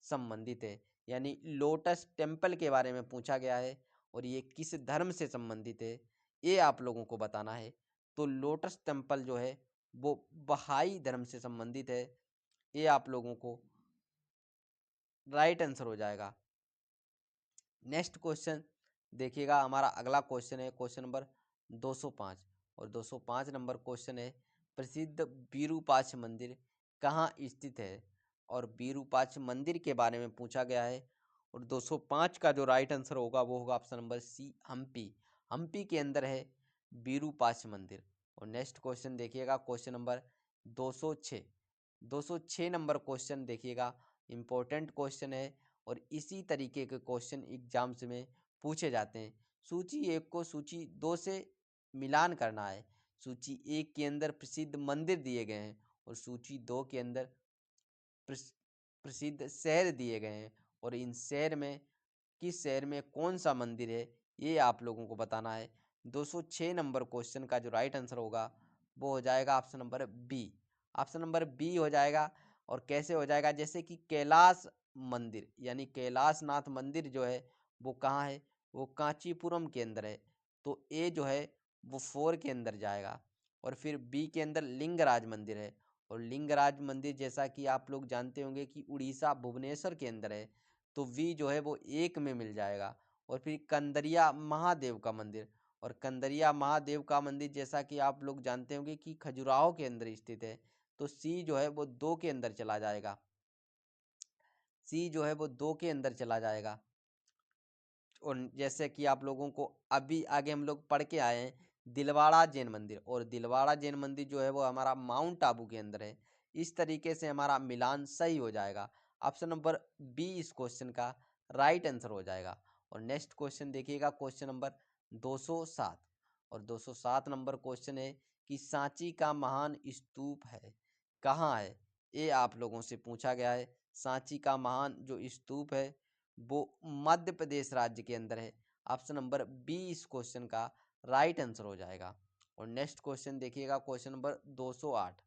संबंधित है। यानी लोटस टेम्पल के बारे में पूछा गया है और ये किस धर्म से संबंधित है, ये आप लोगों को बताना है। तो लोटस टेम्पल जो है वो बहाई धर्म से संबंधित है, ये आप लोगों को राइट आंसर हो जाएगा। नेक्स्ट क्वेश्चन देखिएगा, हमारा अगला क्वेश्चन है क्वेश्चन नंबर 205। और 205 नंबर क्वेश्चन है प्रसिद्ध विरूपाक्ष मंदिर कहाँ स्थित है। और विरूपाक्ष मंदिर के बारे में पूछा गया है। और 205 का जो राइट आंसर होगा वो होगा option number C, Hampi. Hampi के अंदर है विरूपाक्ष मंदिर। और नेक्स्ट क्वेश्चन देखिएगा, क्वेश्चन नंबर 206। 206 नंबर क्वेश्चन देखिएगा, इम्पोर्टेंट क्वेश्चन है और इसी तरीके के क्वेश्चन एग्जाम्स में पूछे जाते हैं। सूची 1 को सूची 2 से मिलान करना है। सूची 1 के अंदर प्रसिद्ध मंदिर दिए गए हैं और सूची 2 के अंदर प्रसिद्ध शहर दिए गए हैं। और इन शहर में किस शहर में कौन सा मंदिर है, ये आप लोगों को बताना है। 206 नंबर क्वेश्चन का जो राइट आंसर होगा वो हो जाएगा option number B. Option number B हो जाएगा। और कैसे हो जाएगा, जैसे कि कैलाश मंदिर यानी कैलाशनाथ मंदिर जो है वो कहाँ है, वो कांचीपुरम के अंदर है। तो ए जो है वो 4 के अंदर जाएगा। और फिर बी के अंदर लिंगराज मंदिर है। और लिंगराज मंदिर जैसा कि आप लोग जानते होंगे कि उड़ीसा भुवनेश्वर के अंदर है, तो वी जो है वो 1 में मिल जाएगा। और फिर कंदरिया महादेव का मंदिर, और कंदरिया महादेव का मंदिर जैसा कि आप लोग जानते होंगे कि खजुराहो के अंदर स्थित है, तो सी जो है वो 2 के अंदर चला जाएगा। सी जो है वो 2 के अंदर चला जाएगा। और जैसे कि आप लोगों को अभी आगे हम लोग पढ़ के आए हैं दिलवाड़ा जैन मंदिर, और दिलवाड़ा जैन मंदिर जो है वो हमारा माउंट आबू के अंदर है। इस तरीके से हमारा मिलान सही हो जाएगा। ऑप्शन नंबर बी इस क्वेश्चन का राइट आंसर हो जाएगा। और नेक्स्ट क्वेश्चन देखिएगा, क्वेश्चन नंबर 207। और 207 नंबर क्वेश्चन है कि सांची का महान स्तूप है कहाँ है, ये आप लोगों से पूछा गया है। सांची का महान जो स्तूप है वो मध्य प्रदेश राज्य के अंदर है। ऑप्शन नंबर बी इस क्वेश्चन का राइट आंसर हो जाएगा। और नेक्स्ट क्वेश्चन देखिएगा, क्वेश्चन नंबर 208।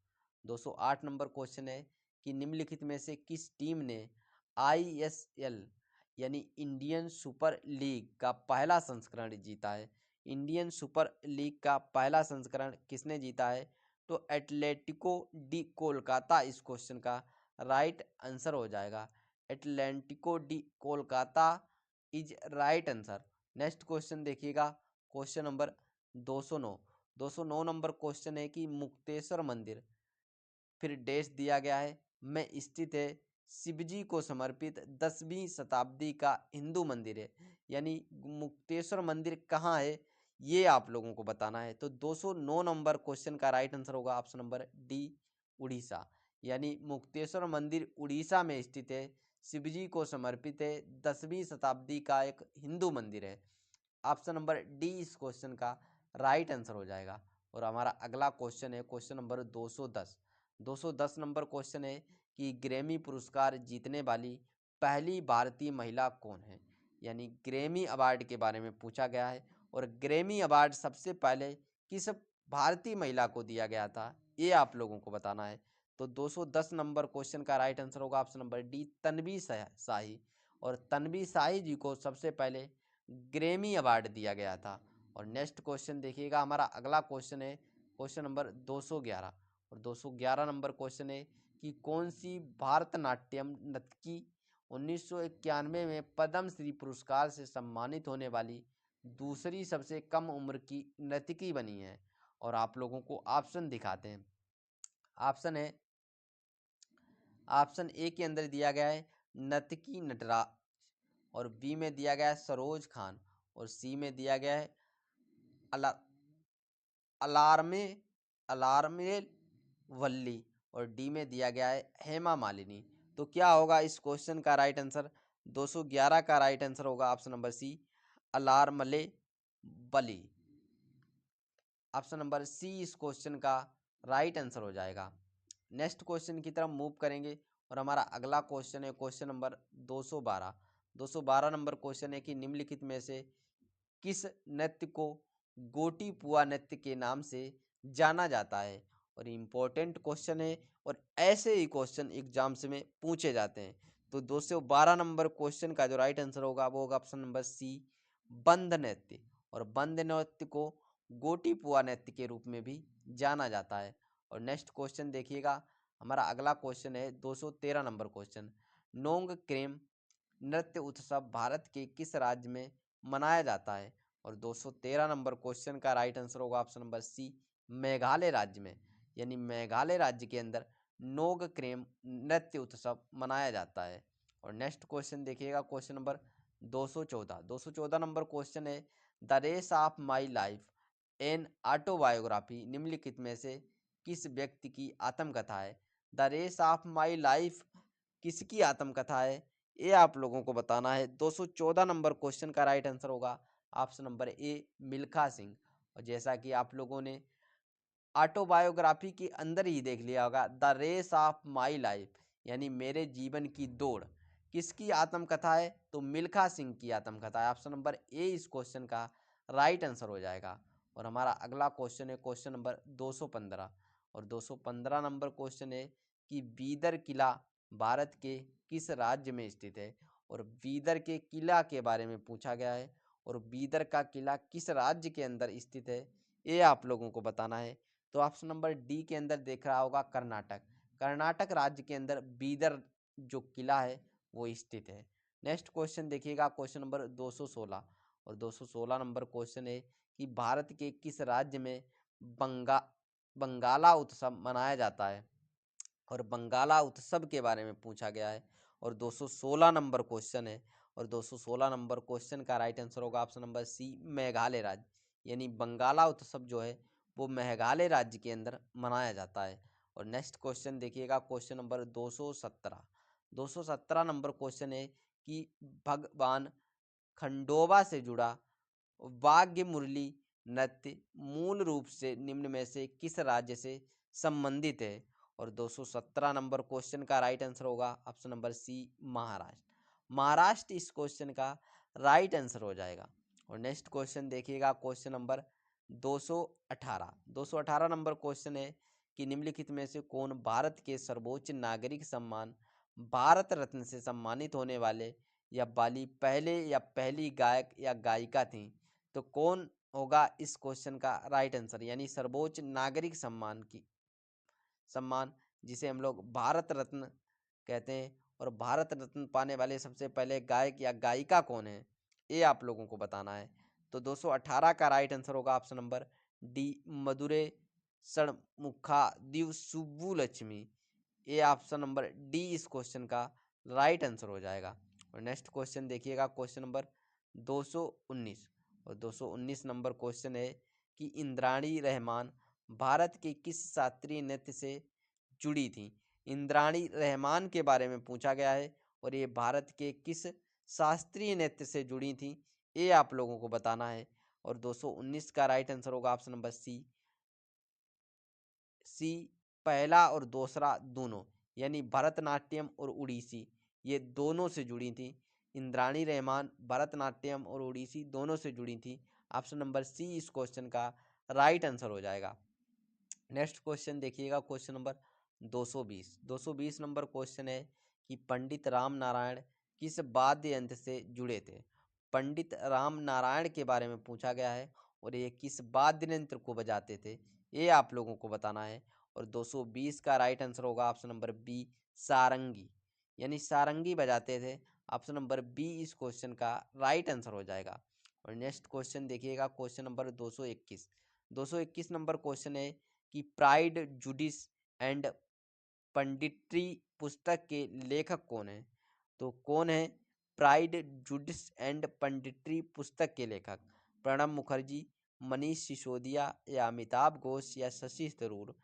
208 नंबर क्वेश्चन है कि निम्नलिखित में से किस टीम ने ISL यानी इंडियन सुपर लीग का पहला संस्करण जीता है। इंडियन सुपर लीग का पहला संस्करण किसने जीता है, तो एटलेटिको डी कोलकाता इस क्वेश्चन का राइट आंसर हो जाएगा। Atletico D Kolkata is right answer. Next question देखिएगा, क्वेश्चन नंबर 209। 209 नंबर क्वेश्चन है कि मुक्तेश्वर मंदिर फिर डैश दिया गया है में स्थित है, शिवजी को समर्पित 10वीं शताब्दी का हिंदू मंदिर है। यानी मुक्तेश्वर मंदिर कहाँ है, ये आप लोगों को बताना है। तो 209 नंबर क्वेश्चन का राइट आंसर होगा ऑप्शन नंबर डी, उड़ीसा। यानी मुक्तेश्वर मंदिर उड़ीसा में स्थित है, शिवजी को समर्पित है, 10वीं शताब्दी का एक हिंदू मंदिर है। ऑप्शन नंबर डी इस क्वेश्चन का राइट आंसर हो जाएगा। और हमारा अगला क्वेश्चन है क्वेश्चन नंबर 210। 210 नंबर क्वेश्चन है कि ग्रैमी पुरस्कार जीतने वाली पहली भारतीय महिला कौन है। यानी ग्रैमी अवार्ड के बारे में पूछा गया है और ग्रैमी अवार्ड सबसे पहले किस भारतीय महिला को दिया गया था, ये आप लोगों को बताना है। तो 210 नंबर क्वेश्चन का राइट आंसर होगा ऑप्शन नंबर डी, तन्वी शाही। और तन्वी शाही जी को सबसे पहले ग्रैमी अवार्ड दिया गया था। और नेक्स्ट क्वेश्चन देखिएगा, हमारा अगला क्वेश्चन है क्वेश्चन नंबर 211। और 211 नंबर क्वेश्चन है कि कौन सी भारतनाट्यम नर्तकी 1991 में पद्मश्री पुरस्कार से सम्मानित होने वाली दूसरी सबसे कम उम्र की नर्तकी बनी है। और आप लोगों को ऑप्शन दिखाते हैं। ऑप्शन है, ऑप्शन ए के अंदर दिया गया है नर्तकी नटराज, और बी में दिया गया है सरोज खान, और सी में दिया गया है अला अलार्मे अलार्मेल वल्ली, और डी में दिया गया है हेमा मालिनी। तो क्या होगा इस क्वेश्चन का राइट आंसर? 211 का राइट आंसर होगा ऑप्शन नंबर सी, अलार्मले बली। ऑप्शन नंबर सी इस क्वेश्चन का राइट आंसर हो जाएगा। नेक्स्ट क्वेश्चन की तरफ मूव करेंगे और हमारा अगला क्वेश्चन है क्वेश्चन नंबर 212। 212 नंबर क्वेश्चन है कि निम्नलिखित में से किस नृत्य को गोटी पुआ नृत्य के नाम से जाना जाता है? और इम्पोर्टेंट क्वेश्चन है और ऐसे ही क्वेश्चन एग्जाम्स में पूछे जाते हैं। तो 212 नंबर क्वेश्चन का जो राइट आंसर होगा वो होगा ऑप्शन नंबर सी, बंद नृत्य। और बंद नृत्य को गोटी पुआ नृत्य के रूप में भी जाना जाता है। और नेक्स्ट क्वेश्चन देखिएगा, हमारा अगला क्वेश्चन है 213 नंबर क्वेश्चन। नोंग क्रेम नृत्य उत्सव भारत के किस राज्य में मनाया जाता है? और 213 नंबर क्वेश्चन का राइट आंसर होगा ऑप्शन नंबर सी, मेघालय राज्य में। यानी मेघालय राज्य के अंदर नोग क्रेम नृत्य उत्सव मनाया जाता है। और नेक्स्ट क्वेश्चन देखिएगा क्वेश्चन नंबर 214। 214 नंबर क्वेश्चन है the race of my life an autobiography निम्नलिखित में से किस व्यक्ति की आत्मकथा है? The race of my life किसकी आत्मकथा है, ये आप लोगों को बताना है। 214 नंबर क्वेश्चन का राइट आंसर होगा ऑप्शन नंबर ए, मिल्खा सिंह। और जैसा कि आप लोगों ने ऑटोबायोग्राफी के अंदर ही देख लिया होगा, the race of my life यानी मेरे जीवन की दौड़ किसकी आत्मकथा है? तो मिल्खा सिंह की आत्मकथा है। ऑप्शन नंबर ए इस क्वेश्चन का राइट आंसर हो जाएगा। और हमारा अगला क्वेश्चन है क्वेश्चन नंबर 215। और 215 नंबर क्वेश्चन है कि बीदर किला भारत के किस राज्य में स्थित है? और बीदर के किला के बारे में पूछा गया है। और बीदर का किला किस राज्य के अंदर स्थित है, ये आप लोगों को बताना है। तो ऑप्शन नंबर डी के अंदर देख रहा होगा कर्नाटक। कर्नाटक राज्य के अंदर बीदर जो किला है वो स्थित है। नेक्स्ट क्वेश्चन देखिएगा क्वेश्चन नंबर 216। और 216 नंबर क्वेश्चन है कि भारत के किस राज्य में बंगाला उत्सव मनाया जाता है? और बंगाला उत्सव के बारे में पूछा गया है। और 216 नंबर क्वेश्चन है। और 216 नंबर क्वेश्चन का राइट आंसर होगा ऑप्शन नंबर सी, मेघालय राज्य। यानी बंगाला उत्सव जो है वो मेघालय राज्य के अंदर मनाया जाता है। और नेक्स्ट क्वेश्चन देखिएगा क्वेश्चन नंबर 217। 217 नंबर क्वेश्चन है कि भगवान खंडोबा से जुड़ा वाद्य मुरली नृत्य मूल रूप से निम्न में से किस राज्य से संबंधित है? और 217 नंबर क्वेश्चन का राइट आंसर होगा option number C, Maharashtra. Maharashtra इस क्वेश्चन का राइट आंसर हो जाएगा। और नेक्स्ट क्वेश्चन देखिएगा क्वेश्चन नंबर 218। 218 नंबर क्वेश्चन है कि निम्नलिखित में से कौन भारत के सर्वोच्च नागरिक सम्मान भारत रत्न से सम्मानित होने वाले या वाली पहले या पहली गायक या गायिका थी? तो कौन होगा इस क्वेश्चन का राइट आंसर? यानी सर्वोच्च नागरिक सम्मान जिसे हम लोग भारत रत्न कहते हैं, और भारत रत्न पाने वाले सबसे पहले गायक या गायिका कौन है, ये आप लोगों को बताना है। तो 218 का राइट आंसर होगा ऑप्शन नंबर डी, मधुरे षणमुखा दिव सुब्बुलक्ष्मी। ये ऑप्शन नंबर डी इस क्वेश्चन का राइट आंसर हो जाएगा। और नेक्स्ट क्वेश्चन देखिएगा क्वेश्चन नंबर 219। और 219 नंबर क्वेश्चन है कि इंद्राणी रहमान भारत के किस शास्त्रीय नृत्य से जुड़ी थी? इंद्राणी रहमान के बारे में पूछा गया है और ये भारत के किस शास्त्रीय नृत्य से जुड़ी थी, ये आप लोगों को बताना है। और 219 का राइट आंसर होगा ऑप्शन नंबर सी, पहला और दूसरा दोनों, यानी भरतनाट्यम और उड़ीसी ये दोनों से जुड़ी थी। इंद्राणी रहमान भरतनाट्यम और उड़ीसी दोनों से जुड़ी थी। ऑप्शन नंबर सी इस क्वेश्चन का राइट आंसर हो जाएगा। नेक्स्ट क्वेश्चन देखिएगा क्वेश्चन नंबर 220। 220 नंबर क्वेश्चन है कि पंडित राम नारायण किस वाद्य यंत्र से जुड़े थे? पंडित राम नारायण के बारे में पूछा गया है और ये किस वाद्य यंत्र को बजाते थे, ये आप लोगों को बताना है। और 220 का राइट आंसर होगा ऑप्शन नंबर बी सारंगी, यानी सारंगी बजाते थे। ऑप्शन नंबर बी इस क्वेश्चन का राइट आंसर हो जाएगा। और नेक्स्ट क्वेश्चन देखिएगा, क्वेश्चन नंबर 221। 221 नंबर क्वेश्चन है कि प्राइड जुडिस एंड पंडिट्री पुस्तक के लेखक कौन है? तो कौन है प्राइड जुडिस एंड पंडिट्री पुस्तक के लेखक? प्रणब मुखर्जी, मनीष सिसोदिया या अमिताभ घोष या शशि थरूर?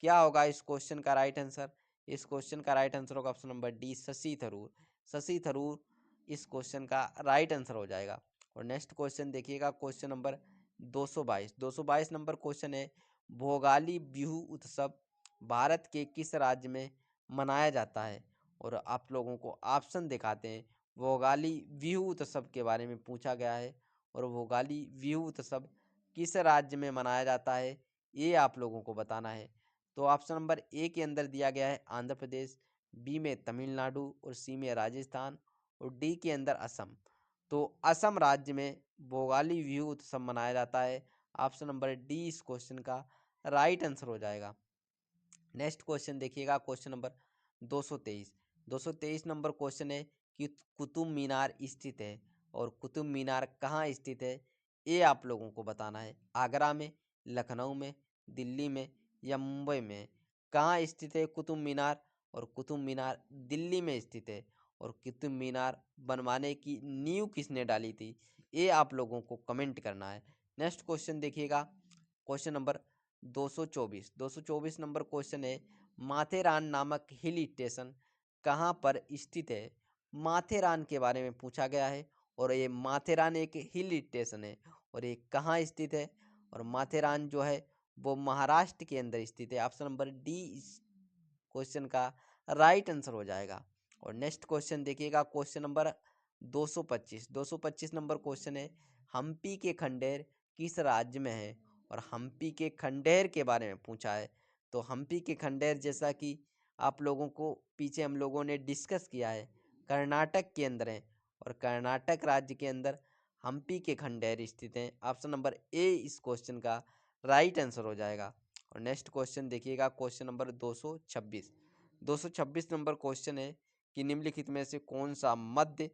क्या होगा इस क्वेश्चन का राइट आंसर? इस क्वेश्चन का राइट आंसर होगा option number D Shashi Tharoor. Shashi Tharoor इस क्वेश्चन का राइट आंसर हो जाएगा। और नेक्स्ट क्वेश्चन देखिएगा, क्वेश्चन नंबर 222। 222 नंबर क्वेश्चन है भोगाली बिहू उत्सव भारत के किस राज्य में मनाया जाता है? और आप लोगों को ऑप्शन दिखाते हैं। भोगाली बिहू उत्सव के बारे में पूछा गया है और भोगाली बिहू उत्सव किस राज्य में मनाया जाता है ये आप लोगों को बताना है। तो ऑप्शन नंबर ए के अंदर दिया गया है आंध्र प्रदेश, बी में तमिलनाडु और सी में राजस्थान और डी के अंदर असम। तो असम राज्य में भोगाली बिहू उत्सव मनाया जाता है। ऑप्शन नंबर डी इस क्वेश्चन का राइट आंसर हो जाएगा। नेक्स्ट क्वेश्चन देखिएगा, क्वेश्चन नंबर 223। 223 नंबर क्वेश्चन है कि कुतुब मीनार स्थित है और कुतुब मीनार कहाँ स्थित है ये आप लोगों को बताना है। आगरा में, लखनऊ में, दिल्ली में या मुंबई में? कहाँ स्थित है कुतुब मीनार? और कुतुब मीनार दिल्ली में स्थित है। और कुतुब मीनार बनवाने की नींव किसने डाली थी ये आप लोगों को कमेंट करना है। नेक्स्ट क्वेश्चन देखिएगा, क्वेश्चन नंबर 224। 224 नंबर क्वेश्चन है माथेरान नामक हिल स्टेशन कहाँ पर स्थित है? माथेरान के बारे में पूछा गया है और ये माथेरान एक हिल स्टेशन है और ये कहाँ स्थित है? और माथेरान जो है वो महाराष्ट्र के अंदर स्थित है। ऑप्शन नंबर डी इस क्वेश्चन का राइट आंसर हो जाएगा। और नेक्स्ट क्वेश्चन देखिएगा, क्वेश्चन नंबर 225। 225 नंबर क्वेश्चन है हम्पी के खंडेर किस राज्य में है? और हम्पी के खंडेर के बारे में पूछा है। तो हम्पी के खंडेर जैसा कि आप लोगों को पीछे हम लोगों ने डिस्कस किया है कर्नाटक के अंदर है और कर्नाटक राज्य के अंदर हम्पी के खंडेर स्थित हैं। ऑप्शन नंबर ए इस क्वेश्चन का राइट आंसर हो जाएगा। और नेक्स्ट क्वेश्चन देखिएगा, क्वेश्चन नंबर 226। 226 नंबर क्वेश्चन है कि निम्नलिखित में से कौन सा मध्य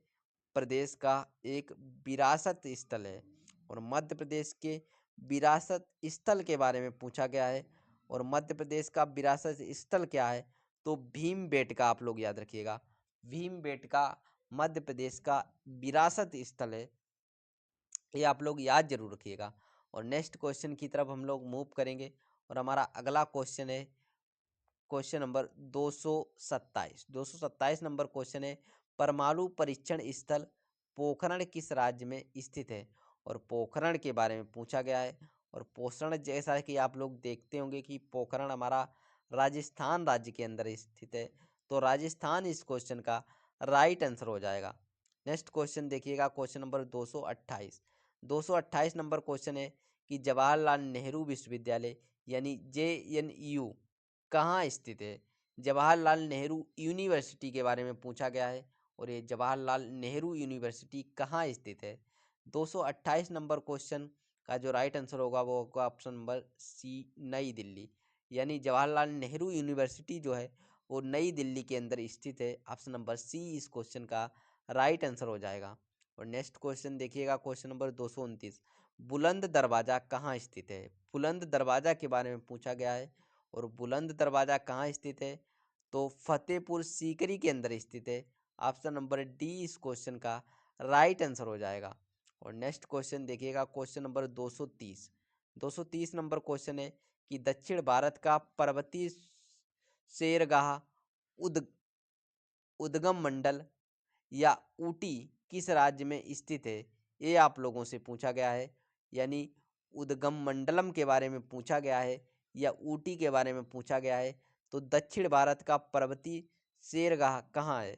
प्रदेश का एक विरासत स्थल है? और मध्य प्रदेश के विरासत स्थल के बारे में पूछा गया है। और मध्य प्रदेश का विरासत स्थल क्या है? तो भीमबेटका आप लोग याद रखिएगा। भीमबेटका मध्य प्रदेश का विरासत स्थल है, ये आप लोग याद जरूर रखिएगा। और नेक्स्ट क्वेश्चन की तरफ हम लोग मूव करेंगे और हमारा अगला क्वेश्चन है क्वेश्चन नंबर 227। 227 नंबर क्वेश्चन है परमाणु परीक्षण स्थल पोखरण किस राज्य में स्थित है? और पोखरण के बारे में पूछा गया है। और पोखरण जैसा कि आप लोग देखते होंगे कि पोखरण हमारा राजस्थान राज्य के अंदर स्थित है। तो राजस्थान इस क्वेश्चन का राइट आंसर हो जाएगा। नेक्स्ट क्वेश्चन देखिएगा, क्वेश्चन नंबर 228। 228 नंबर क्वेश्चन है कि जवाहरलाल नेहरू विश्वविद्यालय यानी JNU कहाँ स्थित है? जवाहरलाल नेहरू यूनिवर्सिटी के बारे में पूछा गया है और ये जवाहरलाल नेहरू यूनिवर्सिटी कहाँ स्थित है? 228 नंबर क्वेश्चन का जो राइट आंसर होगा वो होगा ऑप्शन नंबर सी नई दिल्ली, यानी जवाहरलाल नेहरू यूनिवर्सिटी जो है वो नई दिल्ली के अंदर स्थित है। ऑप्शन नंबर सी इस क्वेश्चन का राइट आंसर हो जाएगा। और नेक्स्ट क्वेश्चन देखिएगा, क्वेश्चन नंबर 229। बुलंद दरवाजा कहाँ स्थित है? बुलंद दरवाजा के बारे में पूछा गया है और बुलंद दरवाजा कहाँ स्थित है? तो फतेहपुर सीकरी के अंदर स्थित है। ऑप्शन नंबर डी इस क्वेश्चन का राइट आंसर हो जाएगा। और नेक्स्ट क्वेश्चन देखिएगा, क्वेश्चन नंबर 230। 230 नंबर क्वेश्चन है कि दक्षिण भारत का पर्वतीय शेरगाह उद उद्गम मंडल या ऊटी किस राज्य में स्थित है? ये आप लोगों से पूछा गया है, यानी उद्गम मंडलम के बारे में पूछा गया है या ऊटी के बारे में पूछा गया है। तो दक्षिण भारत का पर्वतीय शेरगाह कहाँ है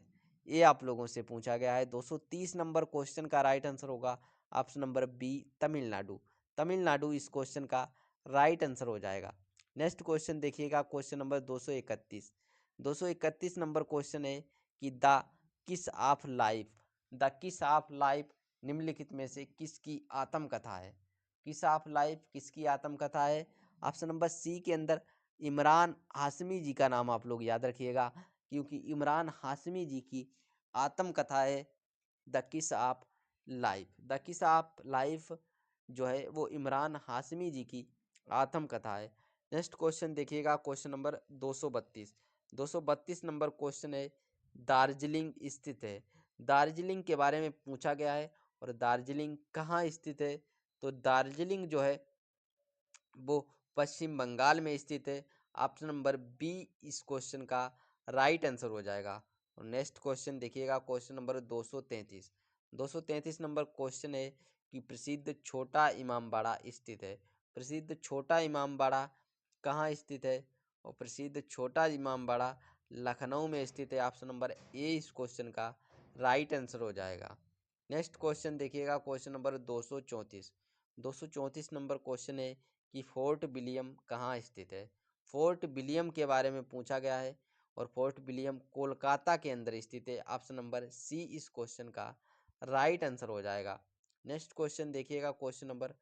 ये आप लोगों से पूछा गया है। 230 नंबर क्वेश्चन का राइट आंसर होगा option number B Tamil Nadu. Tamil Nadu इस क्वेश्चन का राइट आंसर हो जाएगा। नेक्स्ट क्वेश्चन देखिएगा, क्वेश्चन नंबर 231। 231 नंबर क्वेश्चन है कि kiss of life the kiss of life निम्नलिखित में से किसकी आत्मकथा है? किस ऑफ लाइफ किसकी आत्मकथा है? ऑप्शन नंबर सी के अंदर इमरान हाशमी जी का नाम आप लोग याद रखिएगा, क्योंकि इमरान हाशमी जी की आत्मकथा है the kiss of life. The kiss of life जो है वो इमरान हाशमी जी की आत्मकथा है। नेक्स्ट क्वेश्चन देखिएगा, क्वेश्चन नंबर 232। 232 नंबर क्वेश्चन है, दार्जिलिंग स्थित है। दार्जिलिंग के बारे में पूछा गया है, और दार्जिलिंग कहाँ स्थित है? तो दार्जिलिंग जो है वो पश्चिम बंगाल में स्थित है। ऑप्शन नंबर बी इस क्वेश्चन का राइट आंसर हो जाएगा। और नेक्स्ट क्वेश्चन देखिएगा, क्वेश्चन नंबर 233। 233 नंबर क्वेश्चन है कि प्रसिद्ध छोटा इमामबाड़ा स्थित है। प्रसिद्ध छोटा इमामबाड़ा कहाँ स्थित है? और प्रसिद्ध छोटा इमामबाड़ा लखनऊ में स्थित है। ऑप्शन नंबर ए इस क्वेश्चन का राइट आंसर हो जाएगा। नेक्स्ट क्वेश्चन देखिएगा, क्वेश्चन नंबर 234। 234 नंबर क्वेश्चन है कि फोर्ट विलियम कहाँ स्थित है। फोर्ट विलियम के बारे में पूछा गया है, और फोर्ट विलियम कोलकाता के अंदर स्थित है। ऑप्शन नंबर सी इस क्वेश्चन का राइट आंसर हो जाएगा। नेक्स्ट क्वेश्चन देखिएगा, क्वेश्चन नंबर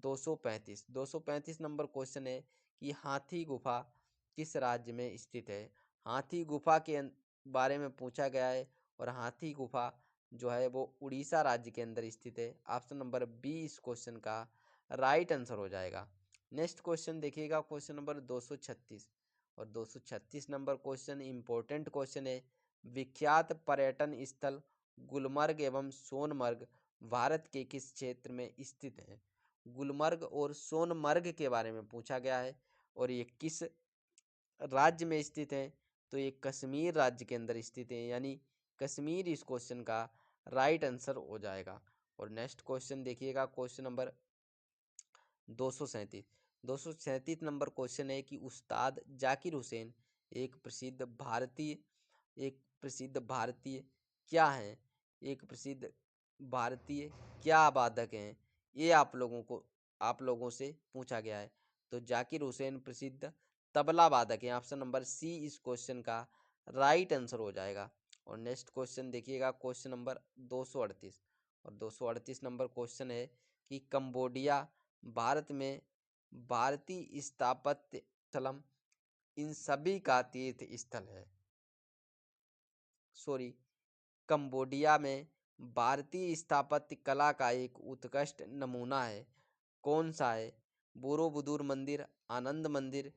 235। 235 नंबर क्वेश्चन है कि हाथी गुफा किस राज्य में स्थित है। हाथी गुफा के बारे में पूछा गया है, और हाथी गुफा जो है वो उड़ीसा राज्य के अंदर स्थित है। ऑप्शन नंबर बी इस क्वेश्चन का राइट आंसर हो जाएगा। नेक्स्ट क्वेश्चन देखिएगा, क्वेश्चन नंबर 236। और 236 नंबर क्वेश्चन इंपॉर्टेंट क्वेश्चन है, विख्यात पर्यटन स्थल गुलमर्ग एवं सोनमर्ग भारत के किस क्षेत्र में स्थित है। गुलमर्ग और सोनमर्ग के बारे में पूछा गया है, और ये किस राज्य में स्थित है? तो ये कश्मीर राज्य के अंदर स्थित है, यानी कश्मीर इस क्वेश्चन का राइट आंसर हो जाएगा। और नेक्स्ट क्वेश्चन देखिएगा, क्वेश्चन नंबर 237। 237 नंबर क्वेश्चन है कि उस्ताद जाकिर हुसैन एक प्रसिद्ध भारतीय क्या है? एक प्रसिद्ध भारतीय क्या वादक हैं? ये आप लोगों से पूछा गया है। तो जाकिर हुसैन प्रसिद्ध तबला वादक हैं। ऑप्शन नंबर सी इस क्वेश्चन का राइट आंसर हो जाएगा। और नेक्स्ट क्वेश्चन देखिएगा, क्वेश्चन नंबर 238। और 238 नंबर क्वेश्चन है कि कंबोडिया भारत में भारतीय स्थापत्य स्थलम इन सभी का तीर्थ स्थल है। सॉरी, कंबोडिया में भारतीय स्थापत्य कला का एक उत्कृष्ट नमूना है। कौन सा है? बोरोबुदुर मंदिर, आनंद मंदिर,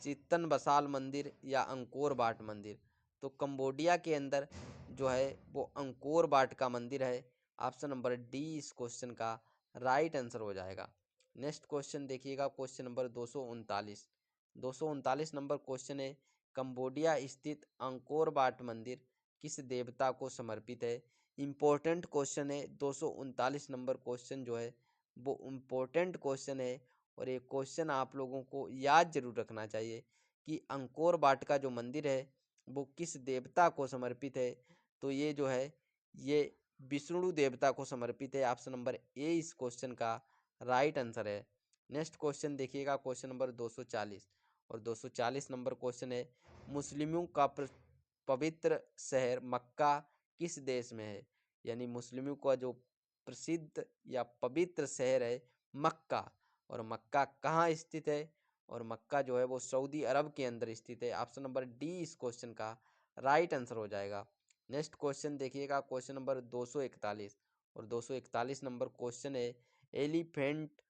चित्तन बसाल मंदिर, या अंकोर वाट मंदिर। तो कंबोडिया के अंदर जो है वो अंकोर वाट का मंदिर है। ऑप्शन नंबर डी इस क्वेश्चन का राइट आंसर हो जाएगा। नेक्स्ट क्वेश्चन देखिएगा, क्वेश्चन नंबर 239। 239 नंबर क्वेश्चन है, कंबोडिया स्थित अंकोर वाट मंदिर किस देवता को समर्पित है। इम्पोर्टेंट क्वेश्चन है। 239 नंबर क्वेश्चन जो है वो इम्पोर्टेंट क्वेश्चन है, और ये क्वेश्चन आप लोगों को याद जरूर रखना चाहिए कि अंकोर वाट का जो मंदिर है वो किस देवता को समर्पित है। तो ये जो है ये विष्णु देवता को समर्पित है। ऑप्शन नंबर ए इस क्वेश्चन का राइट आंसर है। नेक्स्ट क्वेश्चन देखिएगा, क्वेश्चन नंबर 240। और 240 नंबर क्वेश्चन है, मुस्लिमों का पवित्र शहर मक्का किस देश में है। यानी मुस्लिमों का जो प्रसिद्ध या पवित्र शहर है मक्का, और मक्का कहाँ स्थित है? और मक्का जो है वो सऊदी अरब के अंदर स्थित है। ऑप्शन नंबर डी इस क्वेश्चन का राइट आंसर हो जाएगा। नेक्स्ट क्वेश्चन देखिएगा, क्वेश्चन नंबर 241। और 241 नंबर क्वेश्चन है, एलिफेंट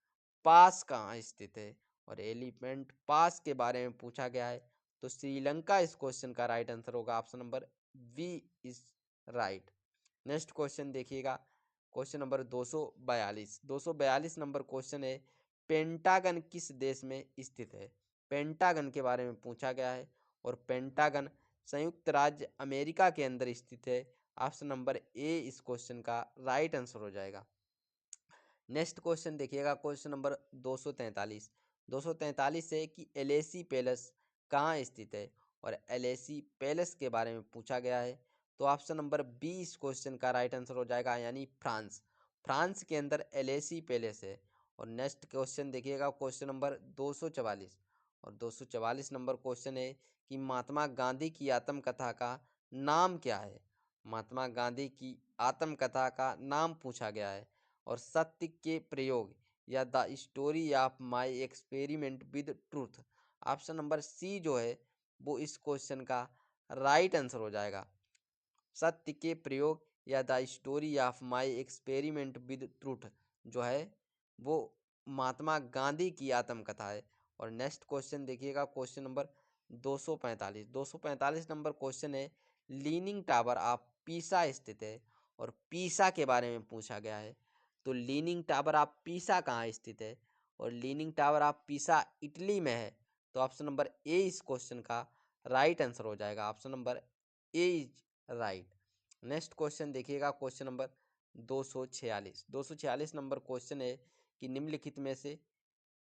पास कहाँ स्थित है। और एलिफेंट पास के बारे में पूछा गया है, तो श्रीलंका इस क्वेश्चन का राइट आंसर होगा। Option number B is right. Next question देखिएगा, क्वेश्चन नंबर 242। 242 नंबर क्वेश्चन है, पेंटागन किस देश में स्थित है। पेंटागन के बारे में पूछा गया है, और पेंटागन संयुक्त राज्य अमेरिका के अंदर स्थित है। ऑप्शन नंबर ए इस क्वेश्चन का राइट आंसर हो जाएगा। नेक्स्ट क्वेश्चन देखिएगा, क्वेश्चन नंबर 243। 243 है कि एलेसी पैलेस कहाँ स्थित है। और एलेसी पैलेस के बारे में पूछा गया है, तो ऑप्शन नंबर बी इस क्वेश्चन का राइट आंसर हो जाएगा, यानी फ्रांस। फ्रांस के अंदर एलेसी पैलेस है। और नेक्स्ट क्वेश्चन देखिएगा, क्वेश्चन नंबर 244। और 244 नंबर क्वेश्चन है कि महात्मा गांधी की आत्मकथा का नाम क्या है। महात्मा गांधी की आत्मकथा का नाम पूछा गया है। और सत्य के प्रयोग या the story of my experiment with truth. Option number C जो है वो इस क्वेश्चन का राइट आंसर हो जाएगा। सत्य के प्रयोग या the story of my experiment with truth जो है वो महात्मा गांधी की आत्मकथा है। और नेक्स्ट क्वेश्चन देखिएगा, क्वेश्चन नंबर 245 नंबर क्वेश्चन है, लीनिंग टावर ऑफ पीसा स्थित है और पीसा के बारे में पूछा गया है। तो लीनिंग टावर ऑफ पीसा कहाँ स्थित है? और leaning tower of Pisa Italy में है। तो ऑप्शन नंबर ए इस क्वेश्चन का राइट आंसर हो जाएगा। Option number A is right. Next question देखिएगा, क्वेश्चन नंबर 246 नंबर क्वेश्चन है कि निम्नलिखित में से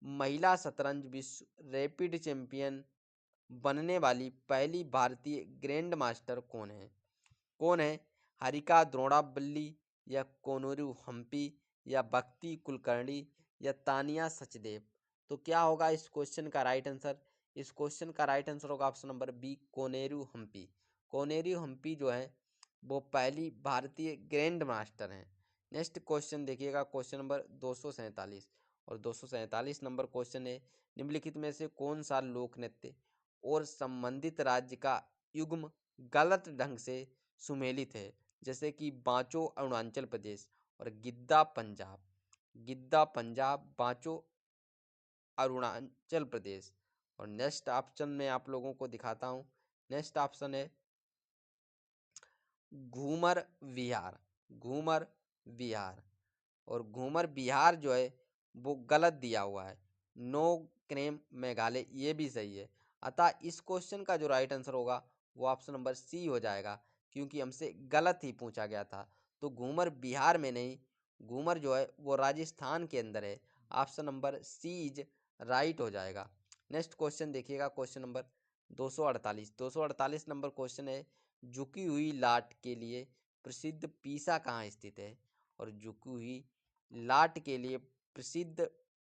महिला शतरंज विश्व रैपिड चैंपियन बनने वाली पहली भारतीय ग्रैंड मास्टर कौन है? कौन है? हरिका द्रोणावल्ली या कोनेरू हम्पी या भक्ति कुलकर्णी या तानिया सचदेव? तो क्या होगा इस क्वेश्चन का राइट आंसर? इस क्वेश्चन का राइट आंसर होगा option number B, Koneru Humpy. Koneru Humpy जो है वो पहली भारतीय ग्रैंड मास्टर हैं। नेक्स्ट क्वेश्चन देखिएगा, क्वेश्चन नंबर 247 और 247 नंबर क्वेश्चन है, निम्नलिखित में से कौन सा लोक नृत्य और संबंधित राज्य का युग्म गलत ढंग से सुमेलित है? जैसे कि बांचो अरुणाचल प्रदेश और गिद्दा पंजाब। गिद्दा पंजाब, बांचो अरुणाचल प्रदेश। और नेक्स्ट ऑप्शन में आप लोगों को दिखाता हूँ। नेक्स्ट ऑप्शन है घूमर विहार। घूमर विहार और घूमर बिहार जो है वो गलत दिया हुआ है। नो क्रेम मेघालय ये भी सही है। अतः इस क्वेश्चन का जो राइट आंसर होगा वो ऑप्शन नंबर सी हो जाएगा, क्योंकि हमसे गलत ही पूछा गया था। तो घूमर बिहार में नहीं, घूमर जो है वो राजस्थान के अंदर है। Option number C is right हो जाएगा। नेक्स्ट क्वेश्चन देखिएगा, क्वेश्चन नंबर 248 नंबर क्वेश्चन है, झुकी हुई लाट के लिए प्रसिद्ध पीसा कहाँ स्थित है? और झुकी हुई लाट के लिए प्रसिद्ध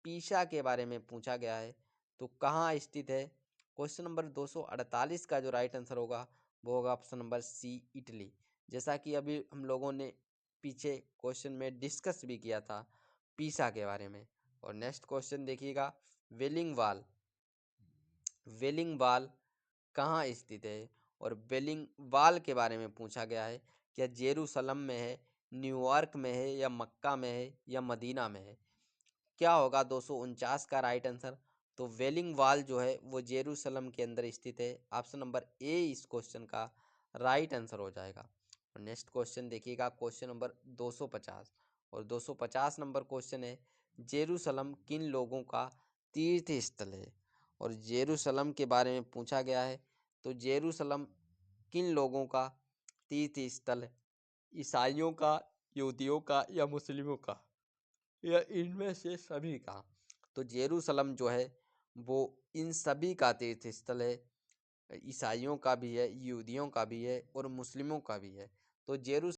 पीसा के बारे में पूछा गया है, तो कहाँ स्थित है? क्वेश्चन नंबर 248 का जो राइट आंसर होगा वो होगा ऑप्शन नंबर सी, इटली। जैसा कि अभी हम लोगों ने पीछे क्वेश्चन में डिस्कस भी किया था पीसा के बारे में। और नेक्स्ट क्वेश्चन देखिएगा, वेलिंग वाल। वेलिंग वाल कहाँ स्थित है? और वेलिंग वाल के बारे में पूछा गया है, क्या जेरूसलम में है, न्यूयॉर्क में है या मक्का में है या मदीना में है? क्या होगा 249 का राइट आंसर? तो वेलिंग वाल जो है वो जेरूसलम के अंदर स्थित है। ऑप्शन नंबर ए इस क्वेश्चन का राइट आंसर हो जाएगा। और नेक्स्ट क्वेश्चन देखिएगा, क्वेश्चन नंबर 250 और 250 नंबर क्वेश्चन है, जेरूसलम किन लोगों का तीर्थ स्थल है? और जेरूसलम के बारे में पूछा गया है, तो जेरूसलम किन लोगों का तीर्थ स्थल है? ईसाइयों का, यहूदियों का या मुस्लिमों का या इनमें से सभी का? तो जेरूसलम जो है वो इन सभी का तीर्थ स्थल है। ईसाइयों का भी है, यहूदियों का भी है और मुस्लिमों का भी है। तो जेरूसलम